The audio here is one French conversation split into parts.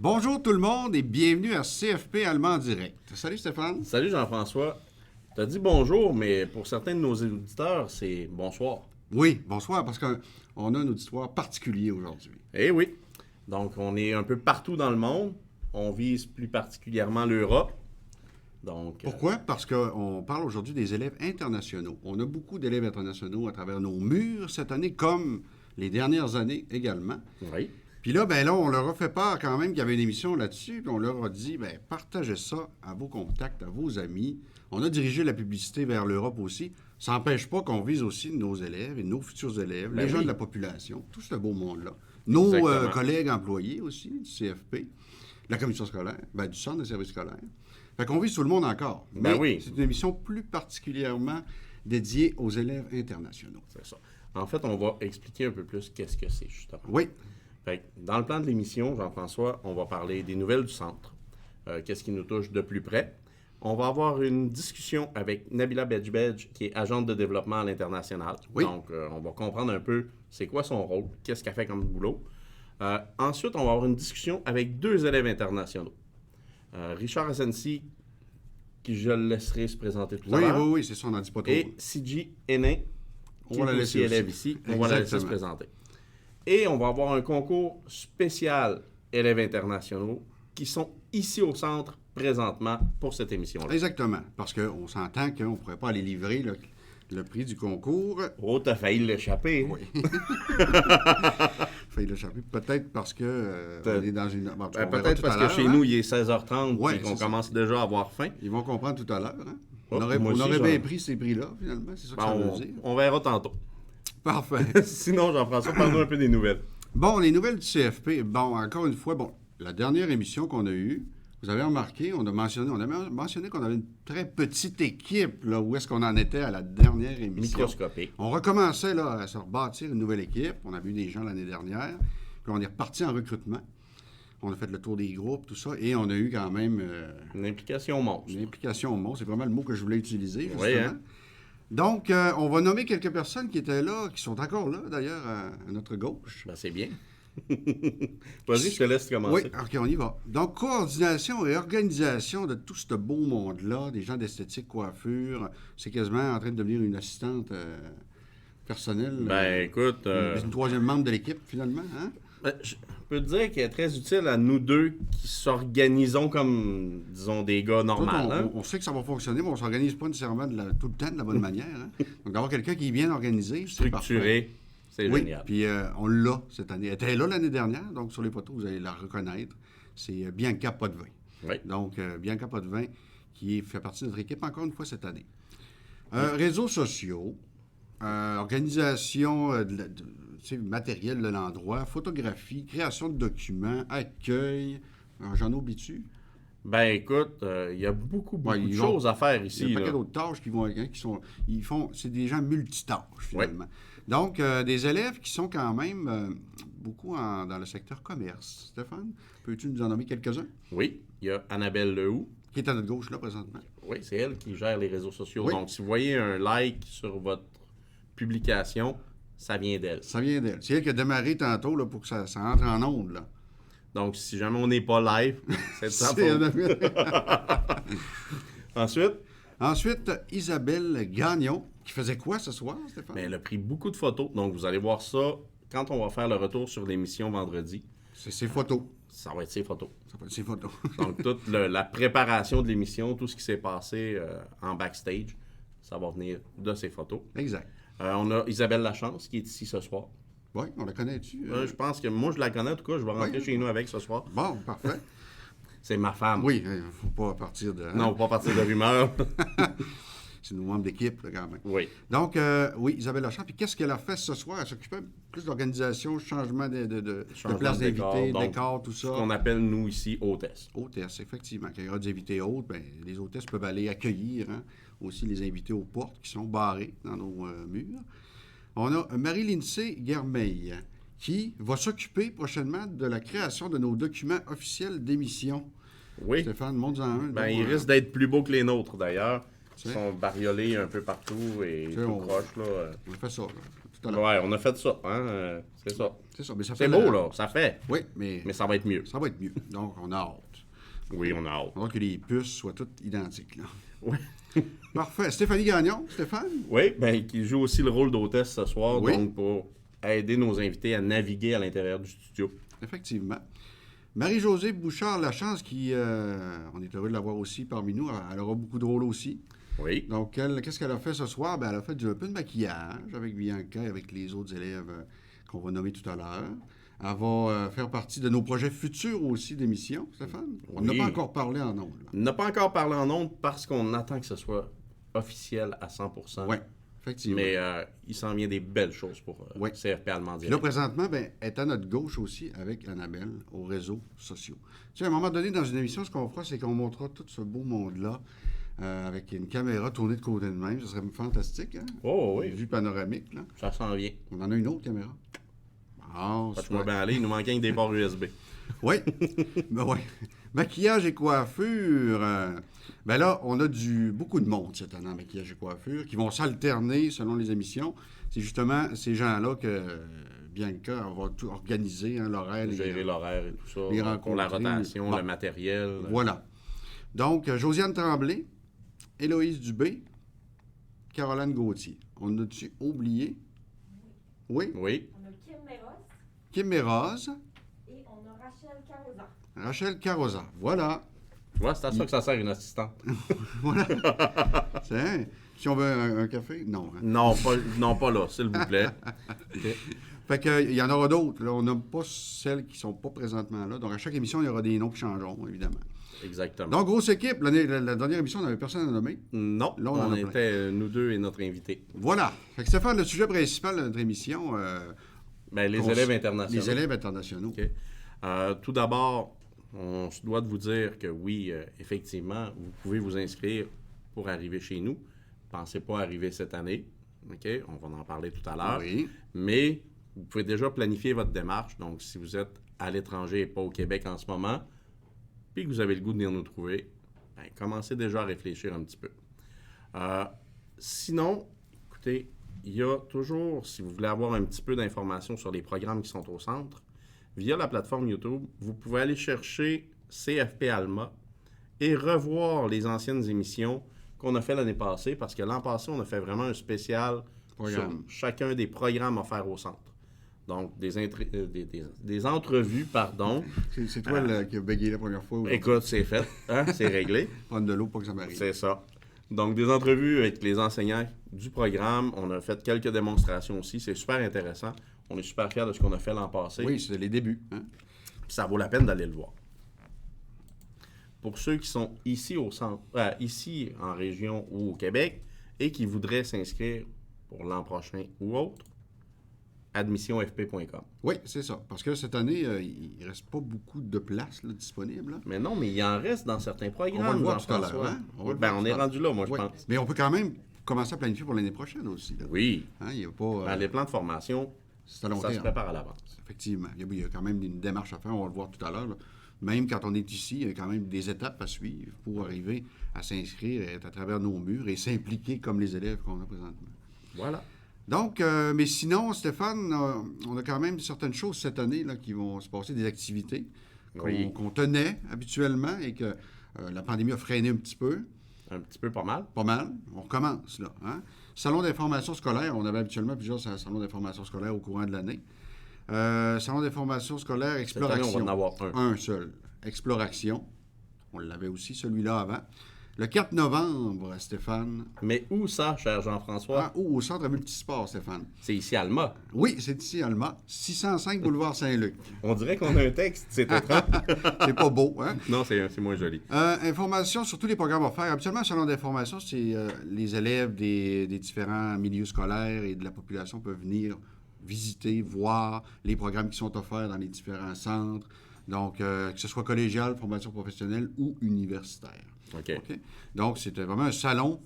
Bonjour tout le monde et bienvenue à CFP Allemand Direct. Salut Stéphane. Salut Jean-François. Tu as dit bonjour, mais pour certains de nos auditeurs, c'est bonsoir. Oui, bonsoir, parce qu'on a un auditoire particulier aujourd'hui. Eh oui. Donc, on est un peu partout dans le monde. On vise plus particulièrement l'Europe. Donc, Pourquoi? Parce qu'on parle aujourd'hui des élèves internationaux. On a beaucoup d'élèves internationaux à travers nos murs cette année, comme les dernières années également. Oui. Puis là, on leur a fait part quand même qu'il y avait une émission là-dessus, puis on leur a dit, partagez ça à vos contacts, à vos amis. On a dirigé la publicité vers l'Europe aussi. Ça n'empêche pas qu'on vise aussi nos élèves et nos futurs élèves, les gens de la population, tout ce beau monde-là. Nos collègues employés aussi, du CFP, de la commission scolaire, du centre de services scolaires. Fait qu'on vise tout le monde encore. Mais oui. C'est une émission plus particulièrement dédiée aux élèves internationaux. C'est ça. En fait, on va expliquer un peu plus qu'est-ce que c'est, justement. Oui. Fait que dans le plan de l'émission, Jean-François, on va parler des nouvelles du centre. Qu'est-ce qui nous touche de plus près? On va avoir une discussion avec Nabila Bedj, qui est agente de développement à l'international. Oui. Donc, on va comprendre un peu c'est quoi son rôle, qu'est-ce qu'elle fait comme boulot. Ensuite, on va avoir une discussion avec deux élèves internationaux. Richard Asensi, qui je le laisserai se présenter tout à l'heure. Oui, c'est ça, on n'en dit pas trop. Et Siji Hénin, qui est aussi élève ici. On va la laisser se présenter. Et on va avoir un concours spécial élèves internationaux qui sont ici au centre présentement pour cette émission-là. Exactement, parce qu'on s'entend qu'on ne pourrait pas aller livrer le prix du concours. Oh, t'as failli l'échapper. Oui. Failli l'échapper. Peut-être parce que on est dans une... peut-être parce que chez nous, il est 16h30 et qu'on commence déjà à avoir faim. Ils vont comprendre tout à l'heure. Hein? Oh, on aurait bien pris ces prix-là, finalement. C'est ça que ça veut dire. On verra tantôt. Parfait. Sinon, Jean-François, parle-nous un peu des nouvelles. Bon, les nouvelles du CFP. Bon, encore une fois, la dernière émission qu'on a eue, vous avez remarqué, on a mentionné qu'on avait une très petite équipe, là, où est-ce qu'on en était à la dernière émission. Microscopique. On recommençait là, à se rebâtir une nouvelle équipe. On a vu des gens l'année dernière. Puis on est reparti en recrutement. On a fait le tour des groupes, tout ça. Et on a eu quand même... une implication monstre. Une implication monstre. C'est vraiment le mot que je voulais utiliser, justement. Oui, hein? Donc, on va nommer quelques personnes qui étaient là, qui sont encore là, d'ailleurs, à notre gauche. Ben, c'est bien. Vas-y, je te laisse commencer. Oui, OK, on y va. Donc, coordination et organisation de tout ce beau monde-là, des gens d'esthétique, coiffure, c'est quasiment en train de devenir une assistante personnelle. Ben, écoute... Une troisième membre de l'équipe, finalement, hein? Je peux te dire qu'elle est très utile à nous deux qui s'organisons comme, disons, des gars normaux. On sait que ça va fonctionner, mais on ne s'organise pas nécessairement tout le temps de la bonne manière. Hein? Donc, d'avoir quelqu'un qui est bien organisé, c'est structuré, c'est génial. Puis on l'a cette année. Elle était là l'année dernière, donc sur les photos, vous allez la reconnaître. C'est Bianca Potvin. Oui. Donc, Bianca Potvin, qui fait partie de notre équipe encore une fois cette année. Réseaux sociaux, organisation matériel de l'endroit, photographie, création de documents, accueil. J'en oublie-tu? Ben écoute, il y a beaucoup de choses à faire ici. Il y a un paquet d'autres tâches c'est des gens multitâches, finalement. Oui. Donc, des élèves qui sont quand même beaucoup dans le secteur commerce. Stéphane, peux-tu nous en nommer quelques-uns? Oui, il y a Annabelle Lehoux. Qui est à notre gauche, là, présentement. Oui, c'est elle qui gère les réseaux sociaux. Oui. Donc, si vous voyez un like sur votre publication, ça vient d'elle. Ça vient d'elle. C'est elle qui a démarré tantôt là, pour que ça entre en onde, là. Donc, si jamais on n'est pas live, c'est de sa faute. Ensuite, Isabelle Gagnon, qui faisait quoi ce soir, Stéphane? Bien, elle a pris beaucoup de photos. Donc, vous allez voir ça quand on va faire le retour sur l'émission vendredi. C'est ses photos. Ça va être ses photos. Ça va être ses photos. Donc, toute la préparation de l'émission, tout ce qui s'est passé en backstage, ça va venir de ses photos. Exact. On a Isabelle Lachance qui est ici ce soir. Oui, on la connaît-tu? Je pense que moi, je la connais. En tout cas, je vais rentrer chez nous avec ce soir. Bon, parfait. C'est ma femme. Oui, il ne faut pas partir de... Non, pas partir de rumeurs. C'est nos membres d'équipe, là, quand même. Oui. Donc, oui, Isabelle Lachance. Puis qu'est-ce qu'elle a fait ce soir? Elle s'occupait plus d'organisation, changement de place d'invités, décor, tout ça. Ce qu'on appelle, nous, ici, hôtesse. Hôtesse, effectivement. Quand il y aura des invités hôtes, bien, les hôtesses peuvent aller accueillir aussi les invités aux portes qui sont barrées dans nos murs. On a Marie-Lindsay Guermeil qui va s'occuper prochainement de la création de nos documents officiels d'émission. Oui. Stéphane, montre-en un. Ben, ils risquent d'être plus beaux que les nôtres, d'ailleurs. Ils sont bariolés un peu partout et tout croche, là. On fait ça, là. tout à l'heure. Ouais, on a fait ça. Hein? C'est ça. C'est ça. Mais ça C'est beau, là. Ça fait. Oui, mais ça va être mieux. Ça va être mieux. Donc, on a hâte. Oui, on a hâte. On a hâte que les puces soient toutes identiques, là. Oui. Parfait. Stéphanie Gagnon, Stéphane? Oui, bien, qui joue aussi le rôle d'hôtesse ce soir, Oui. donc pour aider nos invités à naviguer à l'intérieur du studio. Effectivement. Marie-Josée Bouchard-Lachance, qui, on est heureux de l'avoir aussi parmi nous, elle aura beaucoup de rôles aussi. Oui. Donc, qu'est-ce qu'elle a fait ce soir? Ben, elle a fait un peu de maquillage avec Bianca et avec les autres élèves qu'on va nommer tout à l'heure. Elle va faire partie de nos projets futurs aussi d'émission, Stéphane. On n'a Oui. pas encore parlé en ondes. On n'a pas encore parlé en ondes parce qu'on attend que ce soit officiel à 100%. Oui, effectivement. Mais il s'en vient des belles choses pour Ouais. CFP Allemand Puis là, Direct. présentement, ben, elle est à notre gauche aussi avec Annabelle aux réseaux sociaux. Tu sais, à un moment donné, dans une émission, ce qu'on fera, c'est qu'on montrera tout ce beau monde-là avec une caméra tournée de côté de même. Ce serait fantastique, hein? Oh oui, Vue panoramique, là. ça s'en vient. On en a une autre caméra. Ah, Parce que moi, bien aller, il nous manquait des ports USB. Oui, ben oui. Maquillage et coiffure. Ben là, on a beaucoup de monde cette année en maquillage et coiffure qui vont s'alterner selon les émissions. C'est justement ces gens-là que Bianca va tout organiser, hein, l'horaire. Gérer l'horaire et tout ça. les Pour la rencontrer. rotation, Bon. le matériel. Voilà. Donc, Josiane Tremblay, Héloïse Dubé, Caroline Gauthier. On a-tu oublié? Oui. Oui. On a Kim Méros Kim Méroz, et on a Rachel Carosa. Rachel Carosa. Voilà. Tu vois, c'est à ça que ça sert une assistante. Voilà. C'est, si on veut un café? Non. Hein. Non, pas là, s'il vous plaît. OK. Fait qu'il y en aura d'autres. Là. On n'a pas celles qui ne sont pas présentement là. Donc, à chaque émission, il y aura des noms qui changeront, évidemment. Exactement. Donc, grosse équipe. La dernière émission, on n'avait personne à nommer. Non, Là, on en on a plein. était nous deux et notre invité. Voilà. Fait que Stéphane, le sujet principal de notre émission, Ben, les élèves internationaux. les élèves internationaux. OK. Tout d'abord, on se doit de vous dire que oui, effectivement, vous pouvez vous inscrire pour arriver chez nous. Pensez pas arriver cette année. OK? On va en parler tout à l'heure. Oui. Mais vous pouvez déjà planifier votre démarche. Donc, si vous êtes à l'étranger et pas au Québec en ce moment, puis que vous avez le goût de venir nous trouver, ben, commencez déjà à réfléchir un petit peu. Sinon, écoutez, il y a toujours, si vous voulez avoir un petit peu d'informations sur les programmes qui sont au centre, via la plateforme YouTube, vous pouvez aller chercher CFP Alma et revoir les anciennes émissions qu'on a fait l'année passée, parce que l'an passé, on a fait vraiment un spécial Programme. sur chacun des programmes offerts au centre. Donc, des entrevues, pardon. C'est toi qui a bégayé la première fois. aujourd'hui. Écoute, c'est fait, hein? C'est réglé. Prendre de l'eau pour que ça m'arrive. C'est ça. Donc, des entrevues avec les enseignants du programme. On a fait quelques démonstrations aussi. C'est super intéressant. On est super fiers de ce qu'on a fait l'an passé. Oui, c'est les débuts. Hein? Puis ça vaut la peine d'aller le voir. Pour ceux qui sont ici au centre, ici en région ou au Québec et qui voudraient s'inscrire pour l'an prochain ou autre, admissionfp.com. Oui, c'est ça. Parce que cette année, il ne reste pas beaucoup de places là, disponibles. Là. Mais non, mais il en reste dans certains programmes. On va le voir tout à Jean-François. l'heure. Hein? On va le Ben, voir on tout est à l'heure. rendu là, moi, je Oui. pense. Mais on peut quand même commencer à planifier pour l'année prochaine aussi. Là. Oui. Hein, il y a pas, Ben, les plans de formation, c'est à long ça se terme. prépare à l'avance. Effectivement. Il y a quand même une démarche à faire. On va le voir tout à l'heure. Là. Même quand on est ici, il y a quand même des étapes à suivre pour arriver à s'inscrire, être à travers nos murs et s'impliquer comme les élèves qu'on a présentement. Voilà. Donc, mais sinon, Stéphane, on a quand même certaines choses cette année là, qui vont se passer, des activités Oui. qu'on tenait habituellement et que la pandémie a freiné un petit peu, Un petit peu pas mal. pas mal. On recommence, là. Hein? Salon d'information scolaire, on avait habituellement plusieurs salons d'information scolaire au courant de l'année. Salon d'information scolaire, Cette année, exploration. on va en avoir un. Un seul. Exploration. On l'avait aussi, celui-là avant. Le 4 novembre, Stéphane. Mais où ça, cher Jean-François? Ah, au centre multisport, Stéphane. C'est ici à Alma. Oui, c'est ici, Alma. 605 boulevard Saint-Luc. On dirait qu'on a un texte, c'est étrange. C'est pas beau, hein? Non, c'est moins joli. Information sur tous les programmes offerts. Habituellement, le salon d'information, c'est les élèves des différents milieux scolaires et de la population peuvent venir visiter, voir les programmes qui sont offerts dans les différents centres. Donc, que ce soit collégial, formation professionnelle ou universitaire. OK. OK? Donc, c'était vraiment un salon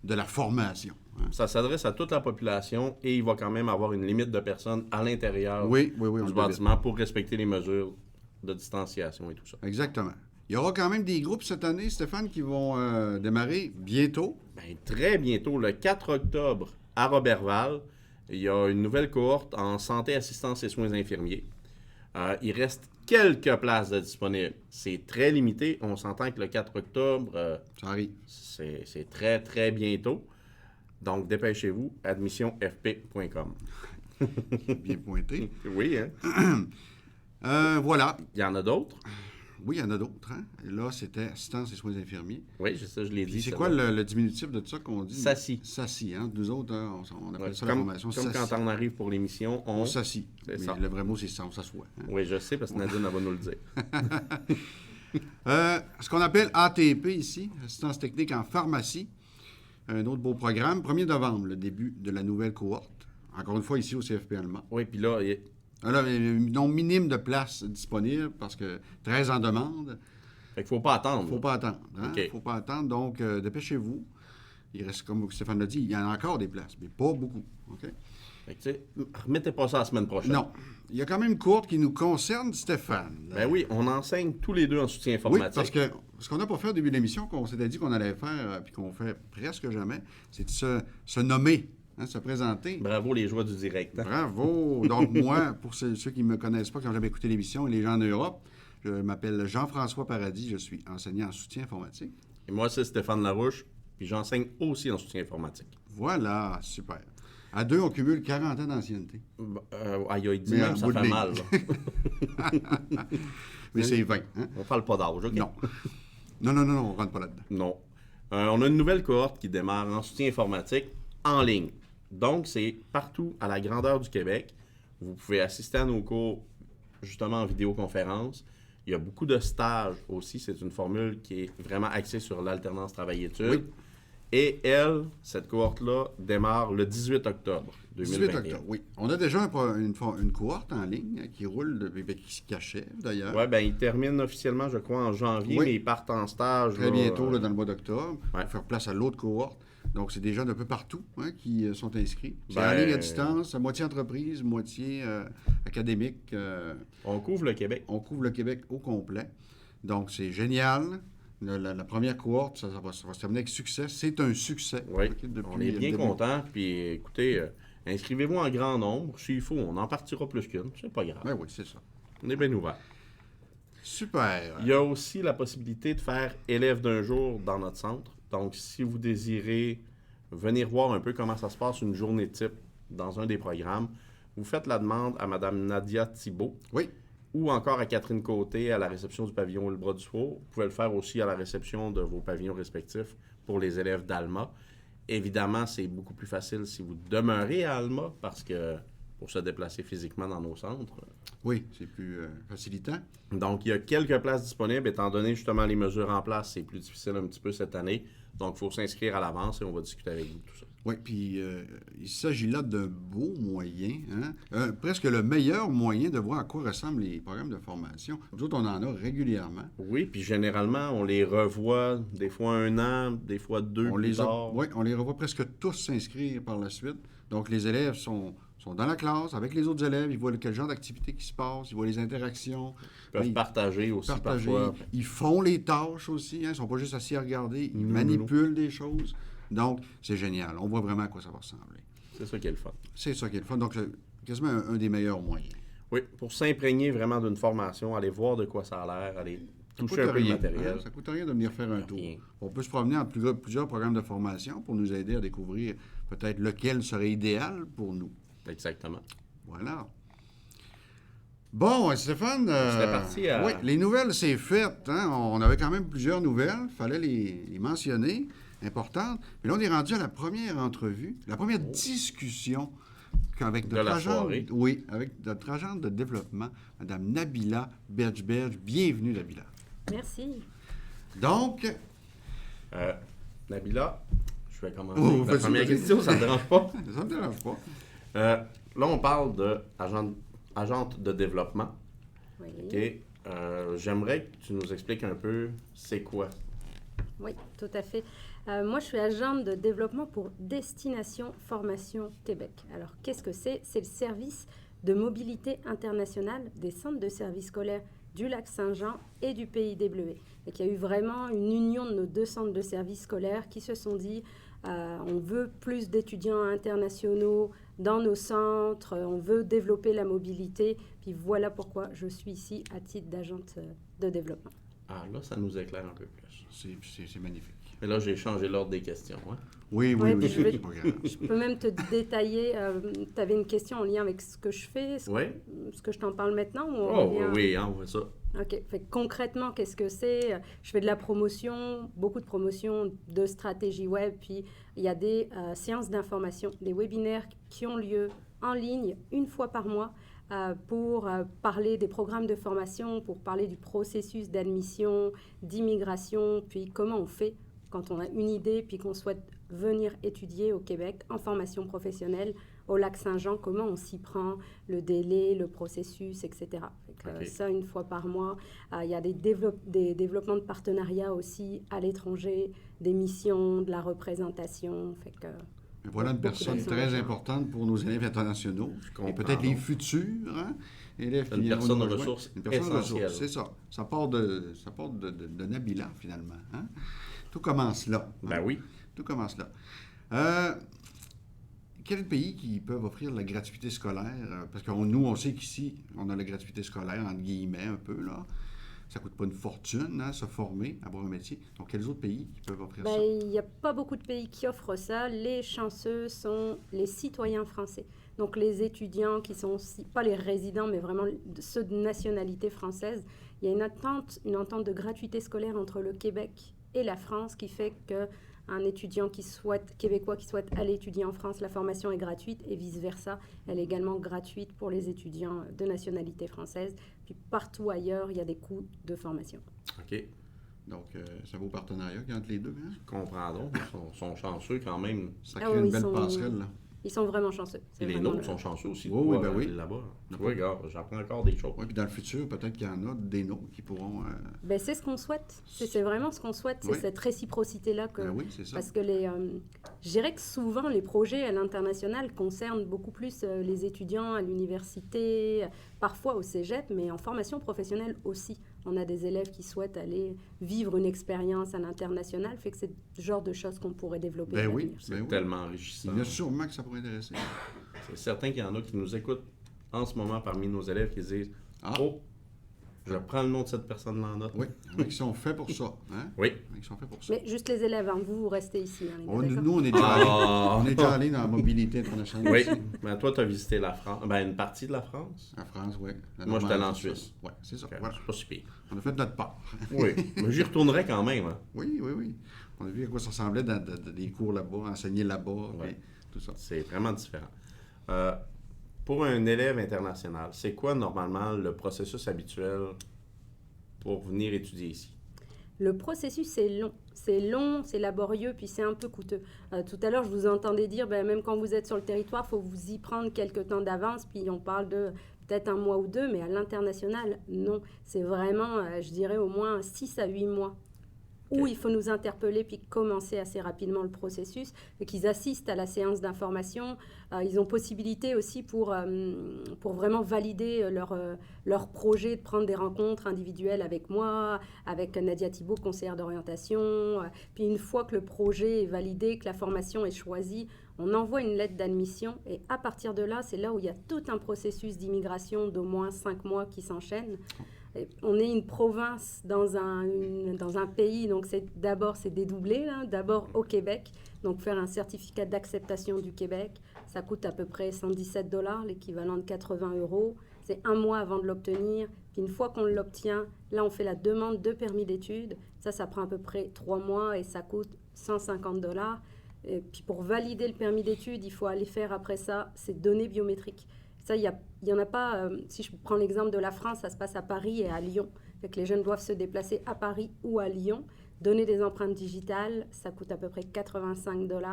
de la formation. Hein? Ça s'adresse à toute la population et il va quand même avoir une limite de personnes à l'intérieur Oui, on du le devine. bâtiment pour respecter les mesures de distanciation et tout ça. Exactement. Il y aura quand même des groupes cette année, Stéphane, qui vont démarrer bientôt. Ben, très bientôt, le 4 octobre, à Roberval, il y a une nouvelle cohorte en santé, assistance et soins infirmiers. Il reste quelques places de disponibles. C'est très limité. On s'entend que le 4 octobre, Ça arrive. c'est très, très bientôt. Donc, dépêchez-vous, admissionfp.com. Bien pointé. Oui, hein? Voilà. Il y en a d'autres? Oui, il y en a d'autres. Hein? Là, c'était assistance et soins infirmiers. Oui, c'est ça, je l'ai dit. C'est quoi le diminutif de ça qu'on dit? SACI. SACI, hein? Nous autres, hein, on appelle Ouais, ça la formation comme SACI. quand on arrive pour l'émission, On s'assit. C'est Mais ça. le vrai mot, c'est ça, on s'assoit. Hein? Oui, je sais, parce que Nadine elle va nous le dire. Ce qu'on appelle ATP ici, assistance technique en pharmacie. Un autre beau programme. 1er novembre, le début de la nouvelle cohorte. Encore une fois, ici au CFP allemand. Oui, puis là, Alors, un nombre minime de places disponibles parce que 13 en demande. fait qu'il faut pas attendre. Il ne faut pas attendre. Hein? OK. Faut pas attendre. Donc, dépêchez-vous. Il reste, comme Stéphane l'a dit, il y en a encore des places, mais pas beaucoup. OK? Fait que, tu sais, remettez pas ça la semaine prochaine. Non. Il y a quand même une cohorte qui nous concerne, Stéphane. Ben oui, on enseigne tous les deux en soutien Oui, informatique. parce que ce qu'on n'a pas fait au début de l'émission, qu'on s'était dit qu'on allait faire, puis qu'on fait presque jamais, c'est de se nommer, hein, se présenter. Bravo les joies du direct. Hein? Bravo! Donc, moi, pour ceux qui ne me connaissent pas, qui n'ont jamais écouté l'émission, et les gens en Europe, je m'appelle Jean-François Paradis, je suis enseignant en soutien informatique. Et moi, c'est Stéphane Larouche, puis j'enseigne aussi en soutien informatique. Voilà, super. À deux, on cumule 40 ans d'ancienneté. Aïe, aïe, dis Mais même, en ça bout de fait ligne. mal. Là. Mais c'est 20. Hein? On parle pas d'âge, OK? Non. Non, on ne rentre pas là-dedans. Non. On a une nouvelle cohorte qui démarre en soutien informatique en ligne. Donc, c'est partout à la grandeur du Québec. Vous pouvez assister à nos cours justement en vidéoconférence. Il y a beaucoup de stages aussi. C'est une formule qui est vraiment axée sur l'alternance travail-études. Oui. Et elle, cette cohorte-là, démarre le 18 octobre 2021. 18 octobre, oui. On a déjà une cohorte en ligne hein, qui roule, qui se cachait d'ailleurs. Oui, bien, ils terminent officiellement, je crois, en janvier, Oui. mais ils partent en stage. Très là, bientôt, là, dans le mois d'octobre, ouais. pour faire place à l'autre cohorte. Donc, c'est des gens d'un peu partout hein, qui sont inscrits. C'est Ben, en ligne à distance, à moitié entreprise, moitié académique. On couvre le Québec. On couvre le Québec au complet. Donc, c'est génial. La première cohorte, ça va se terminer avec succès. C'est un succès. Oui, OK, depuis on est le bien début. contents. Puis, écoutez, inscrivez-vous en grand nombre. S'il faut, on en partira plus qu'une. C'est pas grave. Ben oui, c'est ça. On est bien ouvert. Super. Il y a aussi la possibilité de faire élève d'un jour dans notre centre. Donc, si vous désirez venir voir un peu comment ça se passe une journée type dans un des programmes, vous faites la demande à Mme Nadia Thibault Oui. ou encore à Catherine Côté à la réception du pavillon Le Bras du Four. Vous pouvez le faire aussi à la réception de vos pavillons respectifs pour les élèves d'Alma. Évidemment, c'est beaucoup plus facile si vous demeurez à Alma parce que pour se déplacer physiquement dans nos centres. Oui, c'est plus facilitant. Donc, il y a quelques places disponibles. Étant donné justement les mesures en place, c'est plus difficile un petit peu cette année. Donc, il faut s'inscrire à l'avance et on va discuter avec vous de tout ça. Oui, puis il s'agit là d'un beau moyen, hein? Presque le meilleur moyen de voir à quoi ressemblent les programmes de formation. Nous autres, on en a régulièrement. Oui, puis généralement, on les revoit des fois 1 an, des fois 2 plus tard. Oui, on les revoit presque tous s'inscrire par la suite. Donc, les élèves sont dans la classe avec les autres élèves. Ils voient quel genre d'activité qui se passe, ils voient les interactions. Ils peuvent partager aussi parfois. Ils font les tâches aussi. Hein? Ils ne sont pas juste assis à regarder. Ils manipulent des choses. Donc, c'est génial. On voit vraiment à quoi ça va ressembler. C'est ça qui est le fun. C'est ça qui est le fun. Donc, c'est quasiment un des meilleurs moyens. Oui, pour s'imprégner vraiment d'une formation, aller voir de quoi ça a l'air, aller toucher un peu le matériel. Hein? Ça ne coûte rien de venir faire un tour. Rien. On peut se promener en plusieurs programmes de formation pour nous aider à découvrir peut-être lequel serait idéal pour nous. Exactement. Voilà. Bon, Stéphane. C'était parti à... Oui, les nouvelles, c'est fait. Hein? On avait quand même plusieurs nouvelles. Il fallait les mentionner. Importantes. Mais là, on est rendu à la première entrevue, la première discussion avec De notre la agente. soirée. Oui, avec notre agente de développement, Mme Nabila Berge-Berge. Bienvenue, Nabila. Merci. Donc. Nabila, je vais commencer Oh, avec la première question, ça ne te dérange pas? Ça ne me dérange pas. Là, on parle d'agente de développement. Oui. OK. J'aimerais que tu nous expliques un peu c'est quoi. Oui, tout à fait. Moi, je suis agente de développement pour Destination Formation Québec. Alors, qu'est-ce que c'est? C'est le service de mobilité internationale des centres de services scolaires du Lac-Saint-Jean et du Pays des Bleuets. et qu'il y a eu vraiment une union de nos 2 centres de services scolaires qui se sont dit on veut plus d'étudiants internationaux dans nos centres, on veut développer la mobilité, puis voilà pourquoi je suis ici à titre d'agente de développement. Ah, là, ça nous éclaire un peu plus. C'est magnifique. Mais là, j'ai changé l'ordre des questions. Hein? Oui, puis c'est pas grave. Je peux même te détailler, tu avais une question en lien avec ce que je fais, Oui. ce que je t'en parle maintenant? Ou Oui, on voit ça. OK. Fait que concrètement, qu'est-ce que c'est? Je fais de la promotion, beaucoup de promotion de stratégie web, puis il y a des séances d'information, des webinaires qui ont lieu en ligne une fois par mois pour parler des programmes de formation, pour parler du processus d'admission, d'immigration, puis comment on fait quand on a une idée, puis qu'on souhaite venir étudier au Québec en formation professionnelle au Lac-Saint-Jean, comment on s'y prend, le délai, le processus, etc. Okay. Ça, une fois par mois. Il y a des développements de partenariats aussi à l'étranger, des missions, de la représentation. Mais voilà une personne très importante pour nos élèves internationaux. Et peut-être les futurs élèves qui viennent personne de ressources essentielle. C'est ça. Ça part de Nabila, finalement. Hein? Tout commence là. Ben oui. Tout commence là. Quel pays qui peuvent offrir la gratuité scolaire? Parce que nous, on sait qu'ici, on a la gratuité scolaire, entre guillemets, un peu, là. Ça ne coûte pas une fortune, se former, avoir un métier. Donc, quels autres pays qui peuvent offrir ça? Il n'y a pas beaucoup de pays qui offrent ça. Les chanceux sont les citoyens français. Donc, les étudiants qui sont pas les résidents, mais vraiment ceux de nationalité française. Il y a une entente de gratuité scolaire entre le Québec et la France qui fait qu'un étudiant québécois qui souhaite aller étudier en France, la formation est gratuite et vice-versa. Elle est également gratuite pour les étudiants de nationalité française. Puis partout ailleurs, il y a des coûts de formation. OK. Donc, c'est un beau partenariat entre les deux. Hein? Je comprends donc. Ils sont chanceux quand même. Ça crée une belle passerelle, là. Ils sont vraiment chanceux. Et les nôtres sont chanceux aussi. Oui, ben oui. Là-bas. Oui, gars, j'apprends encore des choses. Oui, puis dans le futur, peut-être qu'il y en a des nôtres qui pourront... Ben, c'est ce qu'on souhaite. C'est vraiment ce qu'on souhaite. C'est cette réciprocité-là. Oui, c'est ça. Parce que je dirais que souvent, les projets à l'international concernent beaucoup plus les étudiants à l'université, parfois au cégep, mais en formation professionnelle aussi. On a des élèves qui souhaitent aller vivre une expérience à l'international, fait que c'est le genre de choses qu'on pourrait développer à l'avenir. C'est tellement enrichissant. Il y a sûrement que ça pourrait intéresser. C'est certain qu'il y en a qui nous écoutent en ce moment parmi nos élèves qui disent « Oh, je prends le nom de cette personne-là en note. » Oui, il y en a qui sont faits pour ça. Hein? Oui. Il y en a qui sont faits pour ça. Mais juste les élèves, vous restez ici. Nous, on est déjà allés dans la mobilité internationale. Oui, mais toi, tu as visité la France, une partie de la France. La France, oui. Moi, j'étais allé en Suisse. Oui, c'est ça. Okay, voilà. c'est pas si pire. On a fait notre part. Oui, mais j'y retournerai quand même. Hein. Oui. On a vu à quoi ça ressemblait dans des cours là-bas, enseigner là-bas, puis tout ça. C'est vraiment différent. Pour un élève international, c'est quoi normalement le processus habituel pour venir étudier ici? Le processus, c'est long. C'est long, c'est laborieux, puis c'est un peu coûteux. Tout à l'heure, je vous entendais dire, même quand vous êtes sur le territoire, il faut vous y prendre quelques temps d'avance, puis on parle de peut-être 1 mois ou 2, mais à l'international, non. C'est vraiment, je dirais, au moins 6 à 8 mois. Où il faut nous interpeller puis commencer assez rapidement le processus, et qu'ils assistent à la séance d'information. Ils ont possibilité aussi pour vraiment valider leur projet, de prendre des rencontres individuelles avec moi, avec Nadia Thibault, conseillère d'orientation. Puis une fois que le projet est validé, que la formation est choisie, on envoie une lettre d'admission et à partir de là, c'est là où il y a tout un processus d'immigration d'au moins 5 mois qui s'enchaîne. On est une province dans un pays, donc d'abord c'est dédoublé, d'abord au Québec. Donc faire un certificat d'acceptation du Québec, ça coûte à peu près 117 $, l'équivalent de 80 €. C'est 1 mois avant de l'obtenir. Puis une fois qu'on l'obtient, là on fait la demande de permis d'études. Ça prend à peu près 3 mois et ça coûte 150 $. Et puis pour valider le permis d'études, il faut aller faire après ça ces données biométriques. Ça, il y en a pas... si je prends l'exemple de la France, ça se passe à Paris et à Lyon. Fait que les jeunes doivent se déplacer à Paris ou à Lyon, donner des empreintes digitales, ça coûte à peu près 85 $.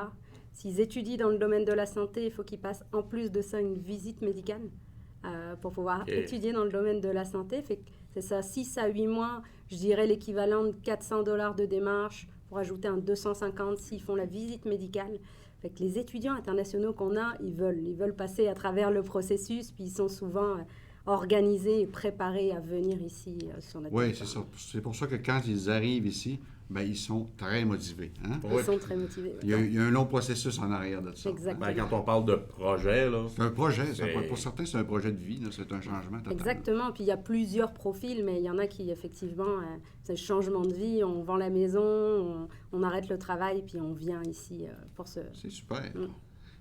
S'ils étudient dans le domaine de la santé, il faut qu'ils passent en plus de ça une visite médicale pour pouvoir étudier dans le domaine de la santé. Fait que c'est ça, 6 à 8 mois, je dirais l'équivalent de 400 $ de démarche, pour ajouter un 250 s'ils font la visite médicale. Fait que les étudiants internationaux qu'on a, ils veulent passer à travers le processus, puis ils sont souvent organisés et préparés à venir ici sur notre Oui, territoire. c'est ça. C'est pour ça que quand ils arrivent ici, ben, ils sont très motivés. Hein? Ils sont très motivés. Il y a un long processus en arrière de ça. Exactement. Ben, quand on parle de projet, là, C'est un projet. C'est- Pour certains, c'est un projet de vie. Là. C'est un changement total. Exactement. Puis il y a plusieurs profils, mais il y en a qui, effectivement, c'est un changement de vie. On vend la maison, on arrête le travail, puis on vient ici pour ce... C'est super. Mm.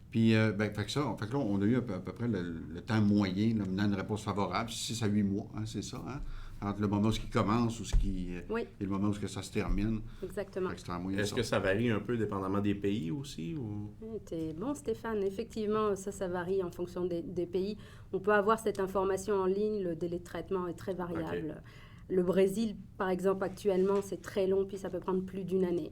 Puis, fait que là, on a eu à peu près le temps moyen, là, menant une réponse favorable, 6 à 8 mois, hein, c'est ça, hein? Entre le moment où il commence ou Oui, et le moment où ça se termine. exactement. Fait que c'est en moyenne est-ce ça. que ça varie un peu dépendamment des pays aussi? Ou... T'es bon, Stéphane. Effectivement, ça varie en fonction des pays. On peut avoir cette information en ligne. Le délai de traitement est très variable. Le Brésil, par exemple, actuellement, c'est très long, puis ça peut prendre plus d'une année.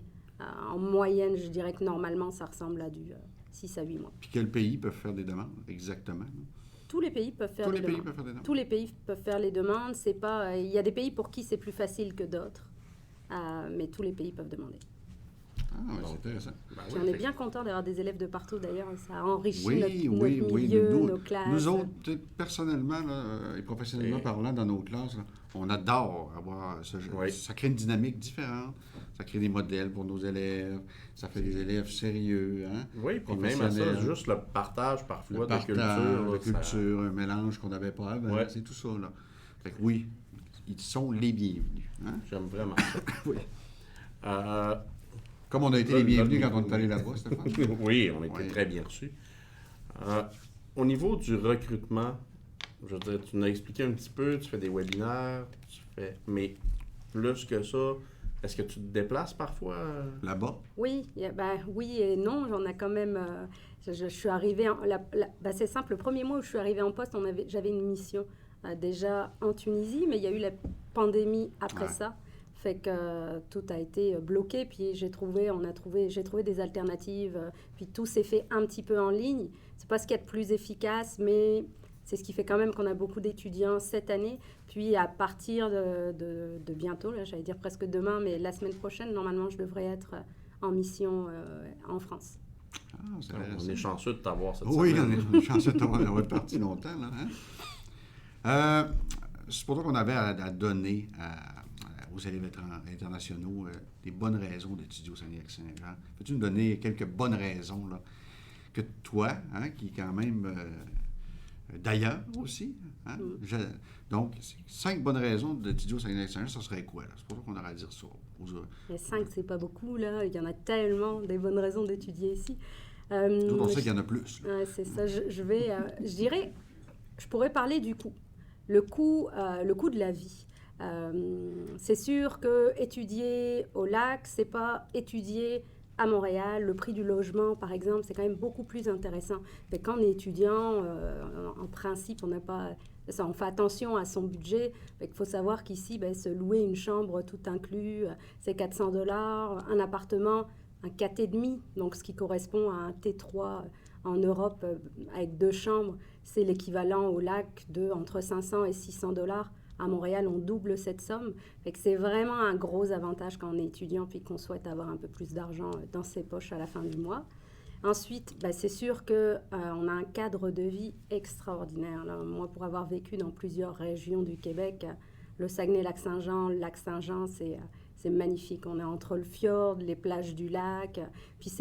En moyenne, je dirais que normalement, ça ressemble à du 6 à 8 mois. Puis quels pays peuvent faire des demandes, exactement? Là? Tous les pays peuvent faire Tous des les pays demandes. peuvent faire des demandes. Tous les pays peuvent faire les demandes. C'est pas, il y a des pays pour qui c'est plus facile que d'autres, mais tous les pays peuvent demander. Ah, ouais, Donc, c'est intéressant. Ben Puis oui, on est fait- bien content d'avoir des élèves de partout d'ailleurs. Ça enrichit Oui, notre milieu, Nous, nos classes. nous autres, tu sais, personnellement là, et professionnellement Et- parlant, dans nos classes, là, on adore avoir ce jeu. Oui. Ça crée une dynamique différente. Ça crée des modèles pour nos élèves. Ça fait des élèves sérieux. Hein? Oui, puis même à ça, Professionnel. juste le partage parfois Le de partage, culture. là, de ça- culture, un mélange qu'on n'avait pas avant. Ouais. C'est tout ça. Là. Fait que oui, ils sont les bienvenus. Hein? J'aime vraiment ça. Oui. Euh, Comme on a été Là, les bienvenus là, quand on est allé là-bas, Stéphane. oui, on était Oui. très bien reçus. Au niveau du recrutement, je veux dire, tu nous as expliqué un petit peu, tu fais des webinaires, mais plus que ça, est-ce que tu te déplaces parfois? Là-bas. Oui, oui et non. J'en ai quand même. Je suis arrivée. C'est simple. Le premier mois où je suis arrivée en poste, j'avais une mission déjà en Tunisie, mais il y a eu la pandémie après Ouais. ça. Fait que tout a été bloqué. Puis j'ai trouvé des alternatives. Puis tout s'est fait un petit peu en ligne. C'est pas ce qu'il y a de plus efficace, mais c'est ce qui fait quand même qu'on a beaucoup d'étudiants cette année. Puis à partir de bientôt, là, j'allais dire presque demain, mais la semaine prochaine, normalement, je devrais être en mission en France. Ah, c'est On intéressant. est chanceux de t'avoir cette Oui, semaine. on est chanceux d'avoir parti longtemps. Là, hein? C'est pour ça qu'on avait à donner aux élèves internationaux des bonnes raisons d'étudier au Saguenay-Lac-Saint-Jean. Peux-tu nous donner quelques bonnes raisons là, que toi, hein, qui est quand même d'ailleurs aussi, hein? Donc, 5 bonnes raisons d'étudier au Saguenay-Lac-Saint-Jean, ça serait quoi? Là? C'est pour ça qu'on aurait à dire ça. Mais 5, c'est pas beaucoup, là. Il y en a tellement des bonnes raisons d'étudier ici. Nous autres, on sait qu'il y en a plus. Là. Ouais, c'est ça. Je dirais, je pourrais parler du coût. Le coût de la vie. C'est sûr que étudier au lac, c'est pas étudier à Montréal. Le prix du logement, par exemple, c'est quand même beaucoup plus intéressant. Mais quand on est étudiant, en principe, on fait attention à son budget. Il faut savoir qu'ici, se louer une chambre tout inclus, c'est 400 $. Un appartement, un 4,5, donc ce qui correspond à un T3 en Europe avec 2 chambres, c'est l'équivalent au lac de entre 500 et 600 $. À Montréal, on double cette somme. Fait que c'est vraiment un gros avantage quand on est étudiant puis qu'on souhaite avoir un peu plus d'argent dans ses poches à la fin du mois. Ensuite, c'est sûr qu'on a un cadre de vie extraordinaire. Là. Moi, pour avoir vécu dans plusieurs régions du Québec, le Saguenay-Lac-Saint-Jean, le Lac-Saint-Jean, c'est magnifique. On est entre le fjord, les plages du lac. Puis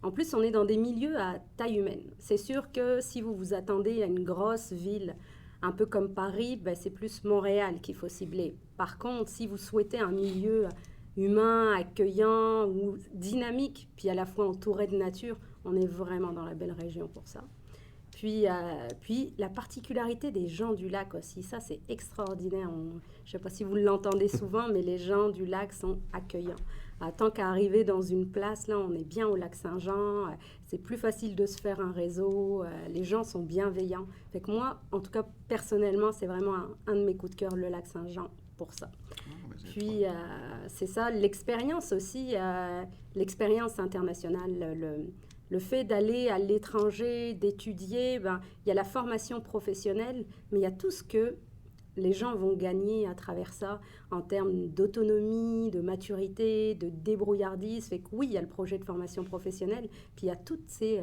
en plus, on est dans des milieux à taille humaine. C'est sûr que si vous vous attendez à une grosse ville, un peu comme Paris, c'est plus Montréal qu'il faut cibler. Par contre, si vous souhaitez un milieu humain, accueillant ou dynamique, puis à la fois entouré de nature, on est vraiment dans la belle région pour ça. Puis la particularité des gens du lac aussi, ça c'est extraordinaire. Je ne sais pas si vous l'entendez souvent, mais les gens du lac sont accueillants. Tant qu'à arriver dans une place, là, on est bien au lac Saint-Jean, c'est plus facile de se faire un réseau, les gens sont bienveillants. Fait que moi, en tout cas, personnellement, c'est vraiment un de mes coups de cœur, le lac Saint-Jean, pour ça. Puis, c'est ça, l'expérience aussi, l'expérience internationale, le fait d'aller à l'étranger, d'étudier, il y a la formation professionnelle, mais il y a tout ce que les gens vont gagner à travers ça en termes d'autonomie, de maturité, de débrouillardise. Fait que oui, il y a le projet de formation professionnelle, puis il y a toutes ces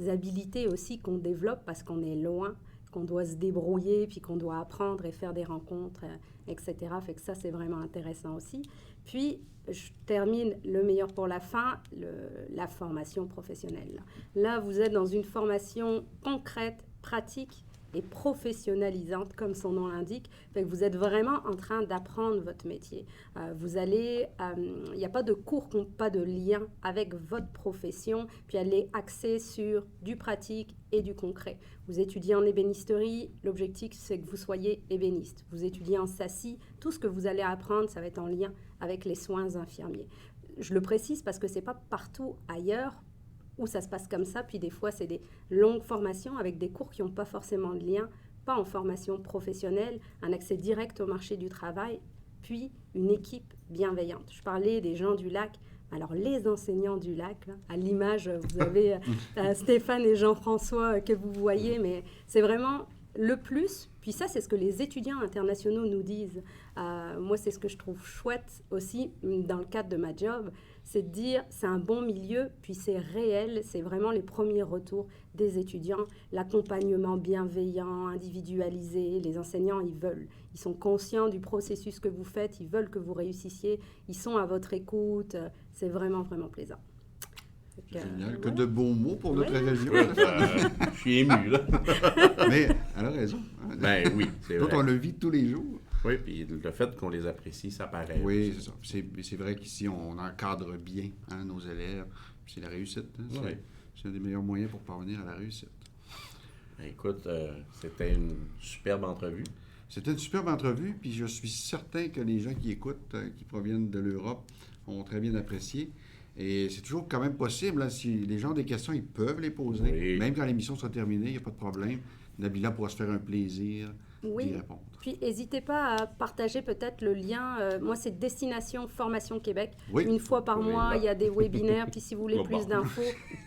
habilités aussi qu'on développe parce qu'on est loin, qu'on doit se débrouiller, puis qu'on doit apprendre et faire des rencontres, etc. Fait que ça, c'est vraiment intéressant aussi. Puis, je termine le meilleur pour la fin, la formation professionnelle. Là, vous êtes dans une formation concrète, pratique et professionnalisante, comme son nom l'indique. Fait que vous êtes vraiment en train d'apprendre votre métier. Il n'y a pas de cours qui n'ont pas de lien avec votre profession, puis elle est axée sur du pratique et du concret. Vous étudiez en ébénisterie, l'objectif c'est que vous soyez ébéniste. Vous étudiez en SACI, tout ce que vous allez apprendre, ça va être en lien avec les soins infirmiers. Je le précise parce que ce n'est pas partout ailleurs où ça se passe comme ça, puis des fois, c'est des longues formations avec des cours qui n'ont pas forcément de lien, pas en formation professionnelle, un accès direct au marché du travail, puis une équipe bienveillante. Je parlais des gens du lac. Alors, les enseignants du lac, là, à l'image, vous avez Stéphane et Jean-François que vous voyez, mais c'est vraiment le plus. Puis ça, c'est ce que les étudiants internationaux nous disent. Moi, c'est ce que je trouve chouette aussi dans le cadre de ma job, c'est de dire c'est un bon milieu, puis c'est réel, c'est vraiment les premiers retours des étudiants, l'accompagnement bienveillant, individualisé, les enseignants, ils sont conscients du processus que vous faites, ils veulent que vous réussissiez, ils sont à votre écoute, c'est vraiment, vraiment plaisant. Génial, que de beaux mots pour notre région. Je suis ému, là. Mais elle a raison. Ben oui, c'est vrai. D'autres, on le vit tous les jours. Oui, puis le fait qu'on les apprécie, ça paraît. Oui, c'est ça. C'est vrai qu'ici, on encadre bien nos élèves. Puis c'est la réussite. C'est un des meilleurs moyens pour parvenir à la réussite. Ben, écoute, c'était une superbe entrevue. C'était une superbe entrevue, puis je suis certain que les gens qui écoutent, qui proviennent de l'Europe, ont très bien apprécié. Et c'est toujours quand même possible, là, si les gens ont des questions, ils peuvent les poser. Oui. Même quand l'émission sera terminée, il n'y a pas de problème. Nabila pourra se faire un plaisir d'y répondre. Puis, n'hésitez pas à partager peut-être le lien. Moi, c'est Destination Formation Québec. Oui. Une fois par mois, il y a des webinaires. Puis, si vous voulez Bon. plus d'infos,